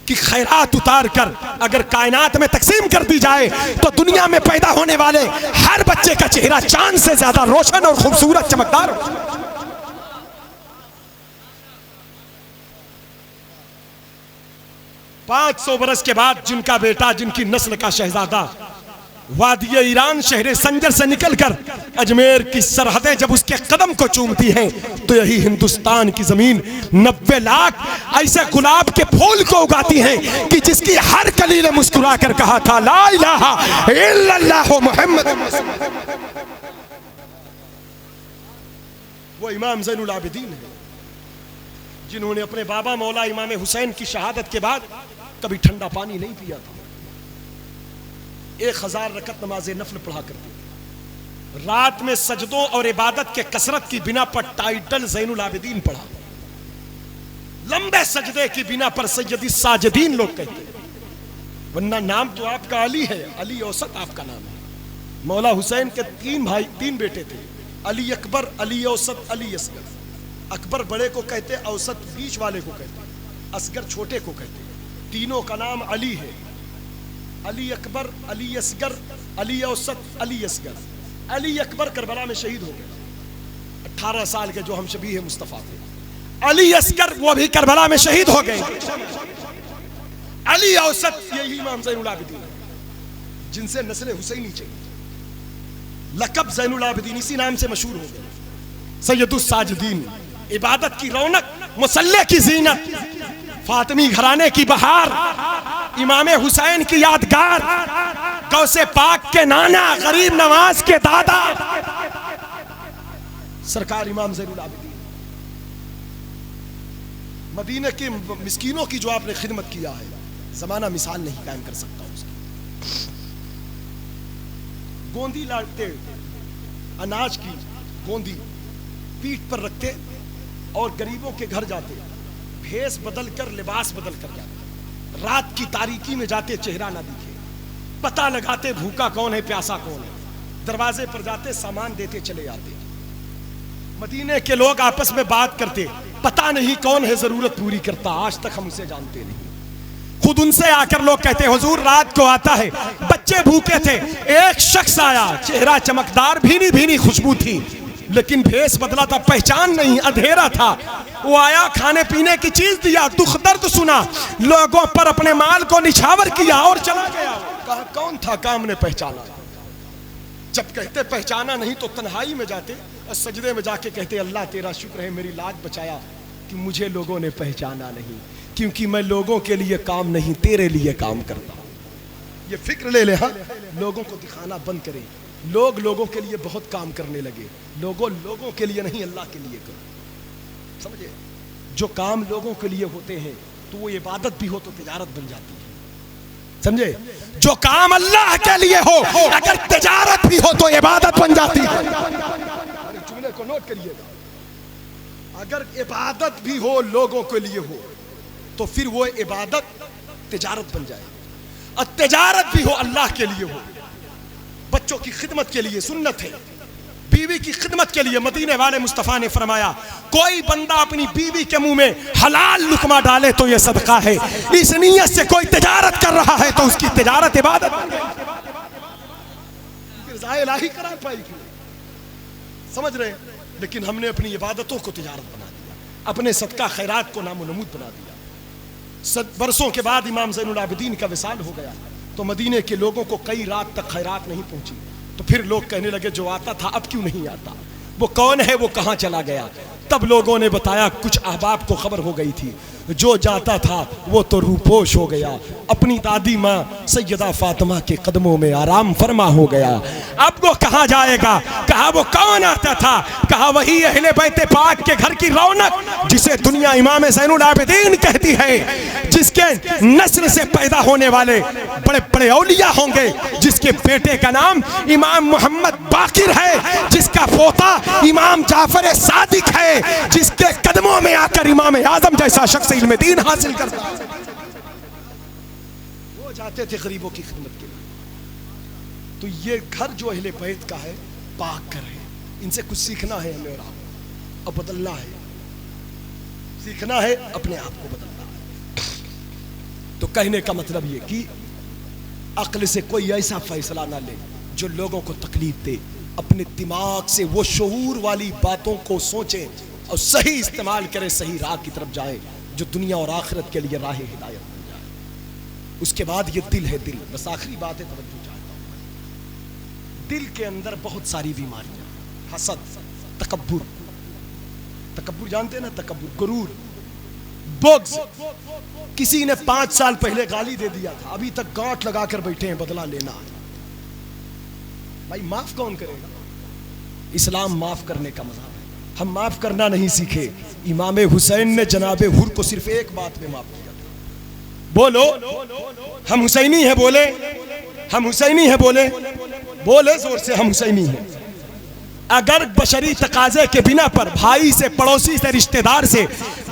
की खैरात उतार कर अगर कायनात में तकसीम कर दी जाए तो दुनिया में पैदा होने वाले हर बच्चे का चेहरा चांद से ज्यादा रोशन और खूबसूरत चमकदार हो। 500 बरस के बाद जिनका बेटा, जिनकी नस्ल का शहजादा वादी ईरान शहर संजर से निकलकर अजमेर की सरहदें जब उसके कदम को चूमती हैं, तो यही हिंदुस्तान की जमीन 90 लाख ऐसे गुलाब के फूल को उगाती हैं कि जिसकी हर कली ने मुस्कुरा कर कहा था ला इलाहा इल्लल्लाह मुहम्मद। वो इमाम ज़ैनुल आबिदीन है। जिन्होंने अपने बाबा मौला इमाम हुसैन की शहादत के बाद कभी ठंडा पानी नहीं पिया था। 1000 रकत नमाज नफल पढ़ा करते थे। रात में सजदों और इबादत के कसरत की बिना पर टाइटल ज़ैनुल आबिदीन पढ़ा। लंबे सजदे की बिना पर सैयदी साजिदीन लोग कहते हैं, वरना नाम तो आपका अली है, अली औसत आपका नाम है। मौला हुसैन के 3 बेटे थे, अली अकबर, अली औसत, अली असगर। अकबर बड़े को कहते, औसत बीच वाले को कहते, असगर छोटे को कहते। तीनों का नाम अली है, अली अकबर, अली असगर, अली औसत, अली असगर। अली अकबर करबला में शहीद हो गए, 18 साल के जो हम शबीह मुस्तफ़ा थे। अली असगर वो भी करबला में शहीद हो गए। अली औसत यही इमाम ज़ैनुल आबिदीन जिनसे नस्ल हुसैनी चाहिए, लक़ब ज़ैनुल आबिदीन इसी नाम से मशहूर हो गए। सैयदुस साजिदीन, इबादत की रौनक, मुसल्ले की जीनत, फातिमी घराने की बहार, इमाम हुसैन की यादगार, गौसे पाक के नाना, गरीब नवाज के दादा, सरकार इमाम ज़ैनुल आबिदीन। मदीने के मिस्कीनों की जो आपने खिदमत किया है, जमाना मिसाल नहीं कायम कर सकता उसकी। गोंदी लाटते, अनाज की गोंदी पीठ पर रखते और गरीबों के घर जाते, भेष बदल कर, लिबास बदल कर जाते। रात की तारीकी में जाते, चेहरा ना दिखे, पता लगाते भूखा कौन है, प्यासा कौन है। दरवाजे पर जाते, सामान देते चले आते। मदीने के लोग आपस में बात करते, पता नहीं कौन है जरूरत पूरी करता, आज तक हम उसे जानते नहीं। खुद उनसे आकर लोग कहते, हुजूर रात को आता है, बच्चे भूखे थे, एक शख्स आया, चेहरा चमकदार, भीनी भीनी खुशबू थी, लेकिन भेष बदला था, पहचान नहीं, अंधेरा था। वो आया, खाने पीने की चीज दिया, दुख दर्द सुना, लोगों पर अपने माल को निछावर किया और चला गया। कहा कौन था, काम ने पहचाना। जब कहते पहचाना नहीं तो तन्हाई में जाते और सजदे में जाके कहते, अल्लाह तेरा शुक्र है मेरी लाज बचाया कि मुझे लोगों ने पहचाना नहीं, क्योंकि मैं लोगों के लिए काम नहीं, तेरे लिए काम करता हूं। ये फिक्र ले ले, हाँ, लोगों को दिखाना बंद करें। लोग लोगों के लिए बहुत काम करने लगे, लोगों के लिए नहीं, अल्लाह के लिए करो। समझे, जो काम लोगों के लिए होते हैं तो वो इबादत भी हो तो तिजारत बन जाती है। समझे, जो काम अल्लाह के लिए हो, अगर तिजारत भी हो तो इबादत बन जाती है। जुमले को नोट करिएगा, अगर इबादत भी हो लोगों के लिए हो तो फिर वो इबादत तिजारत बन जाए, और तिजारत भी हो अल्लाह के लिए हो। बच्चों की खिदमत के लिए सुन्नत है, बीवी की खिदमत के लिए मदीने वाले मुस्तफ़ा ने फरमाया, कोई बंदा अपनी बीवी के मुंह में हलाल लुकमा डाले तो ये सदका है। इस नियत से कोई तिजारत कर रहा है तो उसकी तिजारत इबादत बन गई। इलाही करा पाएगी, समझ रहे हैं? लेकिन हमने अपनी इबादतों को तिजारत बना दिया, अपने सदका खैरात को नामो नमूद बना दिया। बरसों के बाद इमाम ज़ैनुल आबिदीन का विसाल हो गया तो मदीने के लोगों को कई रात तक खैरात नहीं पहुंची। तो फिर लोग कहने लगे, जो आता था अब क्यों नहीं आता, वो कौन है, वो कहाँ चला गया। तब लोगों ने बताया, कुछ अहबाब को खबर हो गई थी, जो जाता था वो तो रूपोश हो गया, अपनी दादी माँ सैयदा फातिमा के कदमों में आराम फरमा हो गया। अब वो कहाँ जाएगा? कहा वो कौन आता था? कहा वही अहले बैत पाक के घर की रौनक, जिसे दुनिया इमाम ज़ैनुल आबिदीन कहती है, जिसके नस्ल से पैदा होने वाले बड़े बड़े औलिया होंगे, जिसके बेटे का नाम इमाम मोहम्मद बाकिर है, जिसका पोता इमाम जाफर सादिक है, जिसके कदमों में आकर इमाम आजम जैसा शख्स इल्म दीन हासिल करता। वो जाते थे गरीबों की खिदमत के लिए। तो ये घर जो अहले बैत का है, पाक घर है, इनसे कुछ सीखना है हमें और आपको, और बदलना है, सीखना है, अपने आप को बदलना है। तो कहने का मतलब ये कि अक्ल से कोई ऐसा फैसला ना ले जो लोगों को तकलीफ दे, अपने दिमाग से वो शऊर वाली बातों को सोचे और सही इस्तेमाल करे, सही राह की तरफ जाए जो दुनिया और आखिरत के लिए राह हिदायत बन जाए। उसके बाद ये दिल है, दिल, बस आखिरी बात है, तवज्जो चाहता हूं। दिल के अंदर बहुत सारी बीमारियां, हसद, तकब्बुर, तकब्बुर जानते हैं ना, तकब्बुर, गुरूर, बुग़्ज़। किसी ने 5 साल पहले गाली दे दिया था, अभी तक गांठ लगाकर बैठे हैं, बदला लेना है। भाई माफ कौन करेगा? इस्लाम माफ करने का मज़हब है, हम माफ करना नहीं सीखे, इमाम हुसैन ने जनाबे हुर को सिर्फ एक बात में माफ किया था। बोलो हम हुसैनी हैं, बोले हम हुसैनी हैं, बोले बोले जोर से हम हुसैनी हैं। अगर बशरी तकाजे के बिना पर भाई से, पड़ोसी से, रिश्तेदार से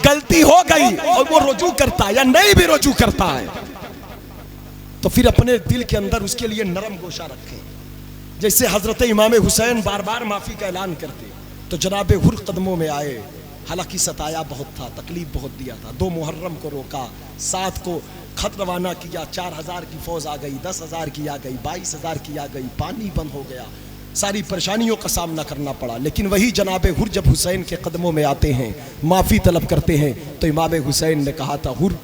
गलती हो गई और वो रुजू करता है या नहीं भी रुजू करता है, तो फिर अपने दिल के अंदर उसके लिए नरम गोशा रखें। जैसे हजरत इमाम हुसैन बार बार माफी का ऐलान करते तो जनाब हुर कदमों में आए। हालांकि सताया बहुत था, तकलीफ बहुत दिया था। 2 मुहर्रम को रोका, 7 को खत रवाना किया, 4000 की फौज आ गई, 10,000 की आ गई, 22,000 की आ गई, पानी बंद हो गया, सारी परेशानियों का सामना करना पड़ा। लेकिन वही जनाब हुर जब हुसैन के कदमों में आते हैं, माफ़ी तलब करते हैं, तो इमाम हुसैन ने कहा था, हुर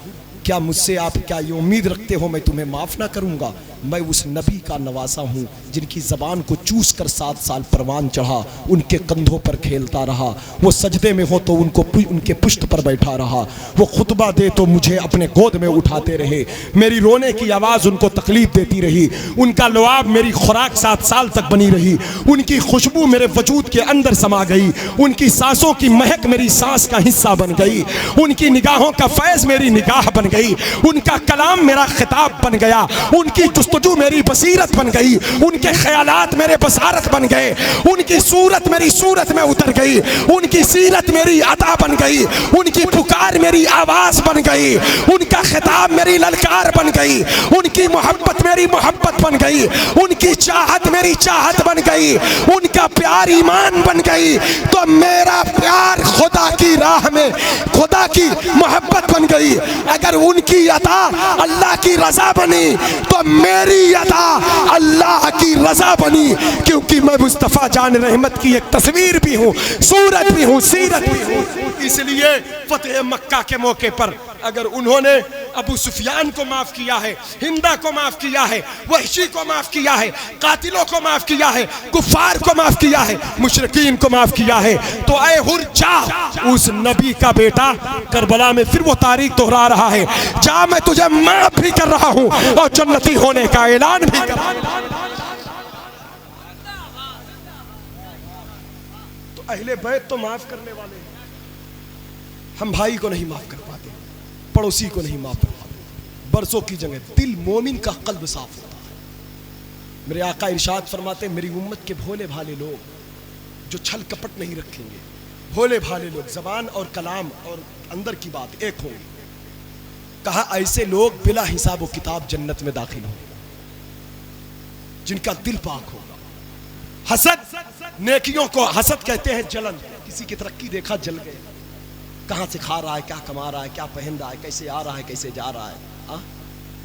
क्या मुझसे आप क्या ये उम्मीद रखते हो मैं तुम्हें माफ़ ना करूँगा? मैं उस नबी का नवासा हूँ जिनकी ज़बान को चूस कर 7 साल परवान चढ़ा, उनके कंधों पर खेलता रहा। वो सजदे में हो तो उनके पुष्ट पर बैठा रहा, वो खुतबा दे तो मुझे अपने गोद में उठाते रहे, मेरी रोने की आवाज़ उनको तकलीफ देती रही, उनका लुआब मेरी खुराक 7 साल तक बनी रही, उनकी खुशबू मेरे वजूद के अंदर समा गई, उनकी सांसों की महक मेरी सांस का हिस्सा बन गई, उनकी निगाहों का फैज़ मेरी निगाह बन गई, उनका कलाम मेरा खिताब बन गया, उनकी जुस्तजू मेरी बसीरत बन गई, उनके ख्यालात मेरे बसारत बन गए, उनकी सूरत मेरी सूरत में उतर गई, उनकी सीरत मेरी अता बन गई, उनकी पुकार मेरी आवाज़ बन गई, उनका खिताब मेरी ललकार बन गई, उनकी मोहब्बत मेरी मोहब्बत बन गई, उनकी चाहत मेरी चाहत बन गई, उनका प्यार ईमान बन गई। तो मेरा प्यार खुदा की राह में खुदा की मोहब्बत बन गई। अगर उनकी अता अल्लाह की रजा बनी तो मेरी अता अल्लाह की रजा बनी, क्योंकि मैं मुस्तफ़ा जान रहमत की एक तस्वीर भी हूँ, सूरत भी हूँ, सीरत भी हूँ। इसलिए फतेह मक्का के मौके पर अगर उन्होंने अबू सुफियान को माफ किया है, हिंदा को माफ किया है, वहशी को माफ किया है, कातिलों को माफ किया है, कुफार को माफ किया है, मुशरिकीन को माफ किया है, तो ऐ हुर जा, उस नबी का बेटा करबला में फिर वो तारीख दोहरा रहा है, जा मैं तुझे माफ भी कर रहा हूं और जन्नती होने का ऐलान भी कर रहा हूं। तो अहले बैत तो माफ करने वाले हैं, हम भाई को नहीं माफ कर पाते, पड़ोसी को नहीं माफ कर पाते। बरसों की जगह दिल मोमिन का कल्ब साफ होता है। मेरे आका इरशाद फरमाते, मेरी उम्मत के भोले भाले लोग जो छल कपट नहीं रखेंगे, भोले भाले लोग, जबान और कलाम और अंदर की बात एक होंगे। कहा ऐसे लोग बिला हिसाब व किताब जन्नत में दाखिल होंगे, जिनका दिल पाक होगा। हसद, नेकियों को हसद कहते हैं जलन। किसी की तरक्की देखा, जल गए, कहाँ से खा रहा है, क्या कमा रहा है, क्या पहन रहा है, कैसे आ रहा है, कैसे जा रहा है,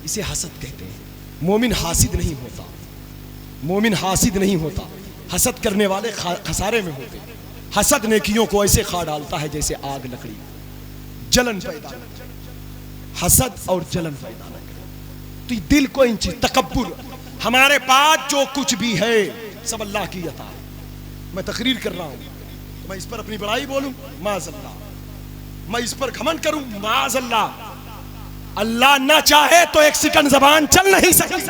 इसे हसद कहते हैं। मोमिन हासिद नहीं होता, मोमिन हासिद नहीं होता, हसद करने वाले खसारे में होते। हसद नेकियों को ऐसे खा डालता है जैसे आग लकड़ी, जलन पैदा, हसद और जलन पैदा न करे। तो दिल को इन चीज, तकब्बुर, हमारे पास जो कुछ भी है सब अल्लाह की अता है। मैं तकरीर कर रहा हूं तो मैं इस पर अपनी बड़ाई बोलूं, माज़अल्लाह, मैं इस पर घमंड करूं, माज़अल्लाह। अल्लाह ना चाहे तो एक सेकंड जबान चल नहीं सकती।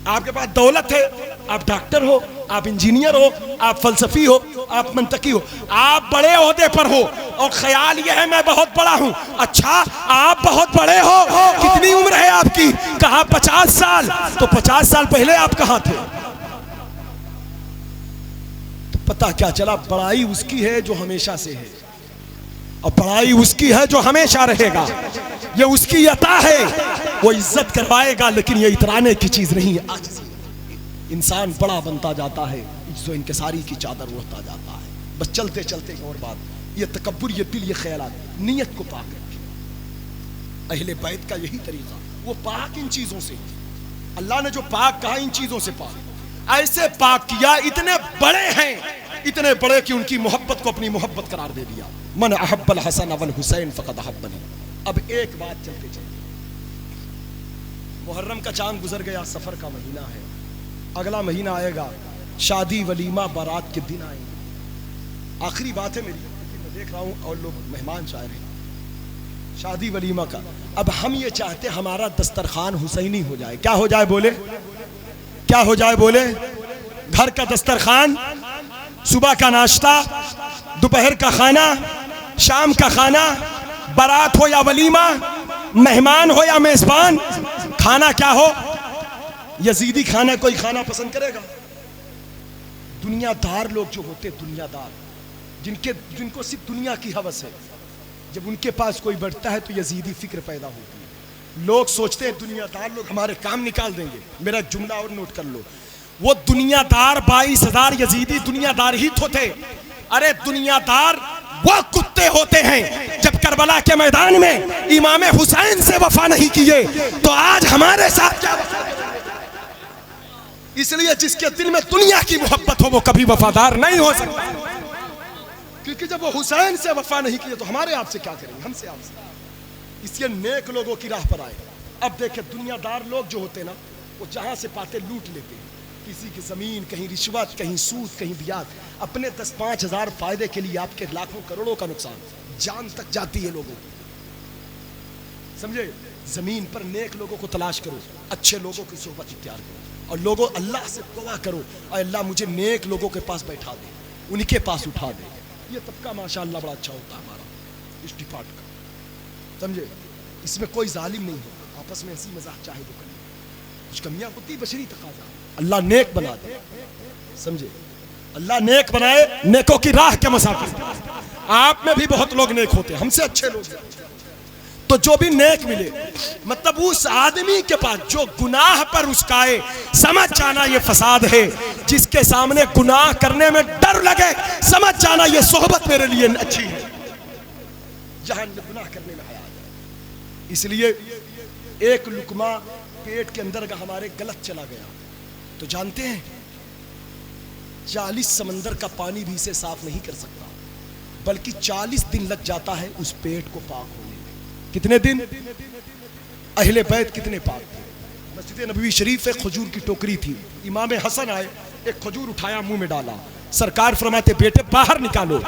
आपके पास दौलत है, आप डॉक्टर हो, आप इंजीनियर हो, आप फलसफी हो, आप मंतकी हो, आप बड़े ओहदे पर हो और ख्याल यह है मैं बहुत बड़ा हूं। अच्छा, आप बहुत बड़े हो, कितनी उम्र है आपकी? कहा 50 साल। तो 50 साल पहले आप कहां थे? तो पता क्या चला, बड़ाई उसकी है जो हमेशा से है और बड़ाई उसकी है जो हमेशा रहेगा। ये उसकी अता है, वो इज्जत करवाएगा, लेकिन ये इतराने की चीज नहीं है। आज इंसान बड़ा बनता जाता है, जो इनकिसारी की चादर उड़ता जाता है। बस चलते चलते और बात, ये तकब्बुर, ये दिल, ये ख्यालात, नियत को पाक रखे। अहले बैत का यही तरीका, वो पाक इन चीजों से, अल्लाह ने जो पाक कहा इन चीजों से पाक, ऐसे पाक किया, इतने बड़े हैं, इतने बड़े कि उनकी मोहब्बत को अपनी मोहब्बत करार दे दिया। मन अहब्बल हसन वल हुसैन फक़द अहब्बनी। अब एक बात चलते चलते, मुहर्रम का चांद गुजर गया, सफर का महीना है, अगला महीना आएगा, शादी वलीमा बारात के दिन आएंगे। आखिरी बात है मेरी, मैं देख रहा हूं और लोग मेहमान चाह रहे हैं, शादी वलीमा का। अब हम ये चाहते हमारा दस्तरखान हुसैनी हो जाए। क्या हो जाए बोले? क्या हो जाए बोले? घर का दस्तरखान, सुबह का नाश्ता, दोपहर का खाना, शाम का खाना, बारात हो या वलीमा, मेहमान हो या मेजबान, खाना क्या हो, यजीदी खाना कोई खाना पसंद करेगा? दुनियादार लोग जो होते, दुनियादार जिनको सिर्फ दुनिया की हवस है, जब उनके पास कोई बढ़ता है तो यजीदी फिक्र पैदा होती है। लोग सोचते हैं दुनियादार लोग हमारे काम निकाल देंगे। मेरा जुमला और नोट कर लो, वो दुनियादार 22,000 यजीदी दुनियादार ही तो थे। अरे दुनियादार वो कुत्ते होते हैं जब करबला के मैदान में इमाम हुसैन से वफा नहीं किए तो आज हमारे साथ क्या वफा? इसलिए जिसके दिल में दुनिया की मोहब्बत हो वो कभी वफादार नहीं हो सकता, क्योंकि जब वो हुसैन से वफा नहीं किए तो हमारे आपसे क्या करेंगे, हमसे आपसे। इसलिए नेक लोगों की राह पर आए। अब देखे दुनियादार लोग जो होते ना, वो जहां से पाते लूट लेते हैं, किसी की जमीन, कहीं रिश्वत, कहीं सूद, कहीं ब्याज, अपने 10-5 हजार फायदे के लिए आपके लाखों करोड़ों का नुकसान, जान तक जाती है लोगों की, समझे। जमीन पर नेक लोगों को तलाश करो, अच्छे लोगों की सोहबत इख्तियार करो और लोगों अल्लाह से दुआ करो, अल्लाह मुझे नेक लोगों के पास बैठा दे, उनके पास उठा दे। ये तबका माशाअल्लाह बड़ा अच्छा होता है हमारा इस डिपार्ट का, समझे। इसमें कोई जालिम नहीं होता, आपस में हंसी मजाक चाहे तो करिए, कुछ कमियां होती बशरी तकाजा, अल्लाह नेक बना दे, समझे। अल्लाह नेक बनाए, नेकों की राह के मुसाफिर। आप में भी बहुत लोग नेक होते हैं, हमसे अच्छे लोग, तो जो भी नेक मिले, मतलब उस आदमी के पास जो गुनाह पर उसकाए, समझ जाना ये फसाद है। जिसके सामने गुनाह करने में डर लगे, समझ जाना ये सोहबत मेरे लिए अच्छी है, जहां गुनाह करने में हया जाए। इसलिए एक लुकमा पेट के अंदर का हमारे गलत चला गया तो जानते हैं 40 समंदर का पानी भी इसे साफ नहीं कर सकता, बल्कि 40 दिन लग जाता है उस पेट को पाक होने में। कितने दिन? अहले बैत कितने पाक थे। मस्जिद नबवी शरीफ एक खजूर की टोकरी थी, इमाम हसन आए, एक खजूर उठाया, मुंह में डाला, सरकार फरमाते बेटे बाहर निकालो,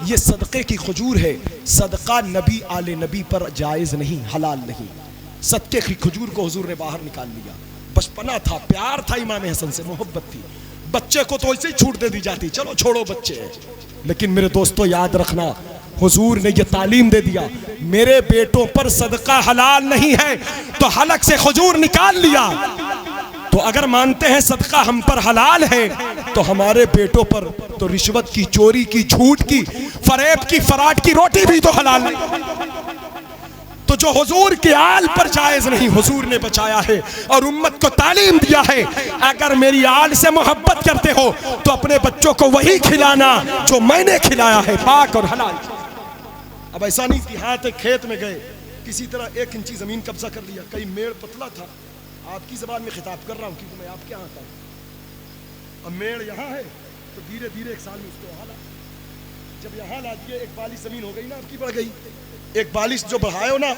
ये सदक़े की खजूर है, सदका नबी आले नबी पर जायज़ नहीं, हलाल नहीं। सदक़े की खजूर को हुजूर ने बाहर निकाल लिया। बचपना था, प्यार था इमाम हसन से, मोहब्बत थी। बच्चे को तो ऐसे ही छूट दे दी जाती, चलो छोड़ो बच्चे, लेकिन मेरे दोस्तों याद रखना, हुजूर ने ये तालीम दे दिया, मेरे बेटों पर सदका हलाल नहीं है तो हलक से खजूर निकाल लिया। तो अगर मानते हैं सदका हम पर हलाल है तो हमारे बेटों पर तो रिश्वत की, चोरी की, झूठ की, फरेब की, फराट की रोटी भी तो हलाल नहीं। तो जो हुजूर के आल पर जायज नहीं, हुजूर ने बचाया है और उम्मत को तालीम दिया है, अगर मेरी आल से मोहब्बत करते हो तो अपने बच्चों को वही खिलाना जो मैंने खिलाया है, पाक और हलाल। अब ऐसा नहीं कि हाथ खेत में गए, किसी तरह 1 इंची जमीन कब्जा कर लिया, कहीं मेड़ पतला था, आपकी जबान में खिताब कर रहा हूं क्योंकि मैं आपके यहाँ आता हूं। अब मेड़ यहाँ है तो धीरे धीरे 1 साल में उसको यहाँ ला, जब यहाँ ला दिए 1 बालिश जमीन हो गई ना, आपकी बढ़ गई। 1 बालिश जो बढ़ाए ना,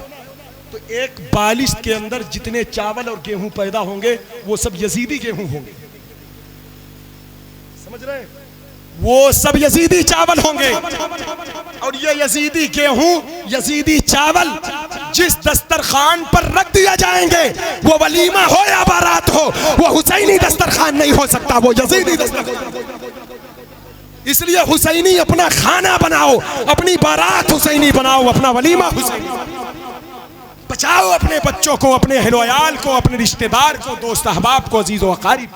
तो 1 बालिश के अंदर जितने चावल और गेहूं पैदा होंगे वो सब यजीदी गेहूं होंगे, समझ रहे हैं? वो सब यजीदी चावल होंगे। और ये यजीदी गेहूं, यजीदी चावल जिस दस्तरखान पर रख दिया जाएंगे, वो वलीमा हो या बारात हो, वो हुसैनी दस्तरखान नहीं हो सकता, वो यजीदी दस्तरखान। इसलिए हुसैनी अपना खाना बनाओ, अपनी बारात हुसैनी बनाओ, अपना वलीमा हुसैनी बचाओ, अपने बच्चों को, अपने अहल-ओ-अयाल को, अपने रिश्तेदार को, दोस्त अहबाब को, अजीज व अकारिब।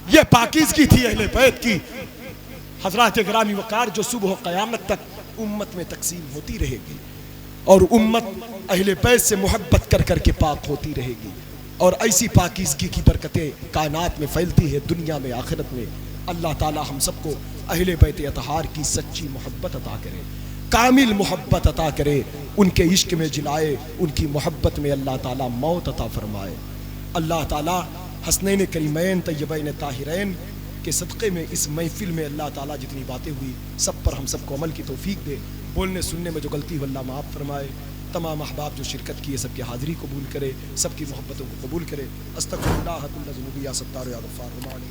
ये पाकीज़गी थी अहले बैत की, हज़रात गिरामी वक़ार, जो सुबह क़यामत तक उम्मत में तकसीम होती रहेगी और उम्मत अहले बैत से मोहब्बत कर कर के पाक होती रहेगी। और ऐसी पाकीज़गी की बरकतें कायनात में फैलती है, दुनिया में, आखिरत में। अल्लाह ताला हम सबको अहले बैत अतहार की सच्ची मोहब्बत अता करे, कामिल मोहब्बत अता करे, उनके इश्क में जिलाए, उनकी मोहब्बत में अल्लाह ताला मौत अता फरमाए। अल्लाह ताला हसनैन करीमैन तय्यबैन ताहिरैन के सदक़े में इस महफिल में अल्लाह ताला जितनी बातें हुई सब पर हम सबको अमल की तौफीक दे। बोलने सुनने में जो गलती अल्लाह माफ़ फरमाए। तमाम अहबाब जो शिरकत किए सबकी हाज़िरी कबूल करे, सबकी मोहब्बतों को कबूल करे। अस्तग़फिरुल्लाह, अतूबु इलैह, या सत्तार या गफ़्फ़ार।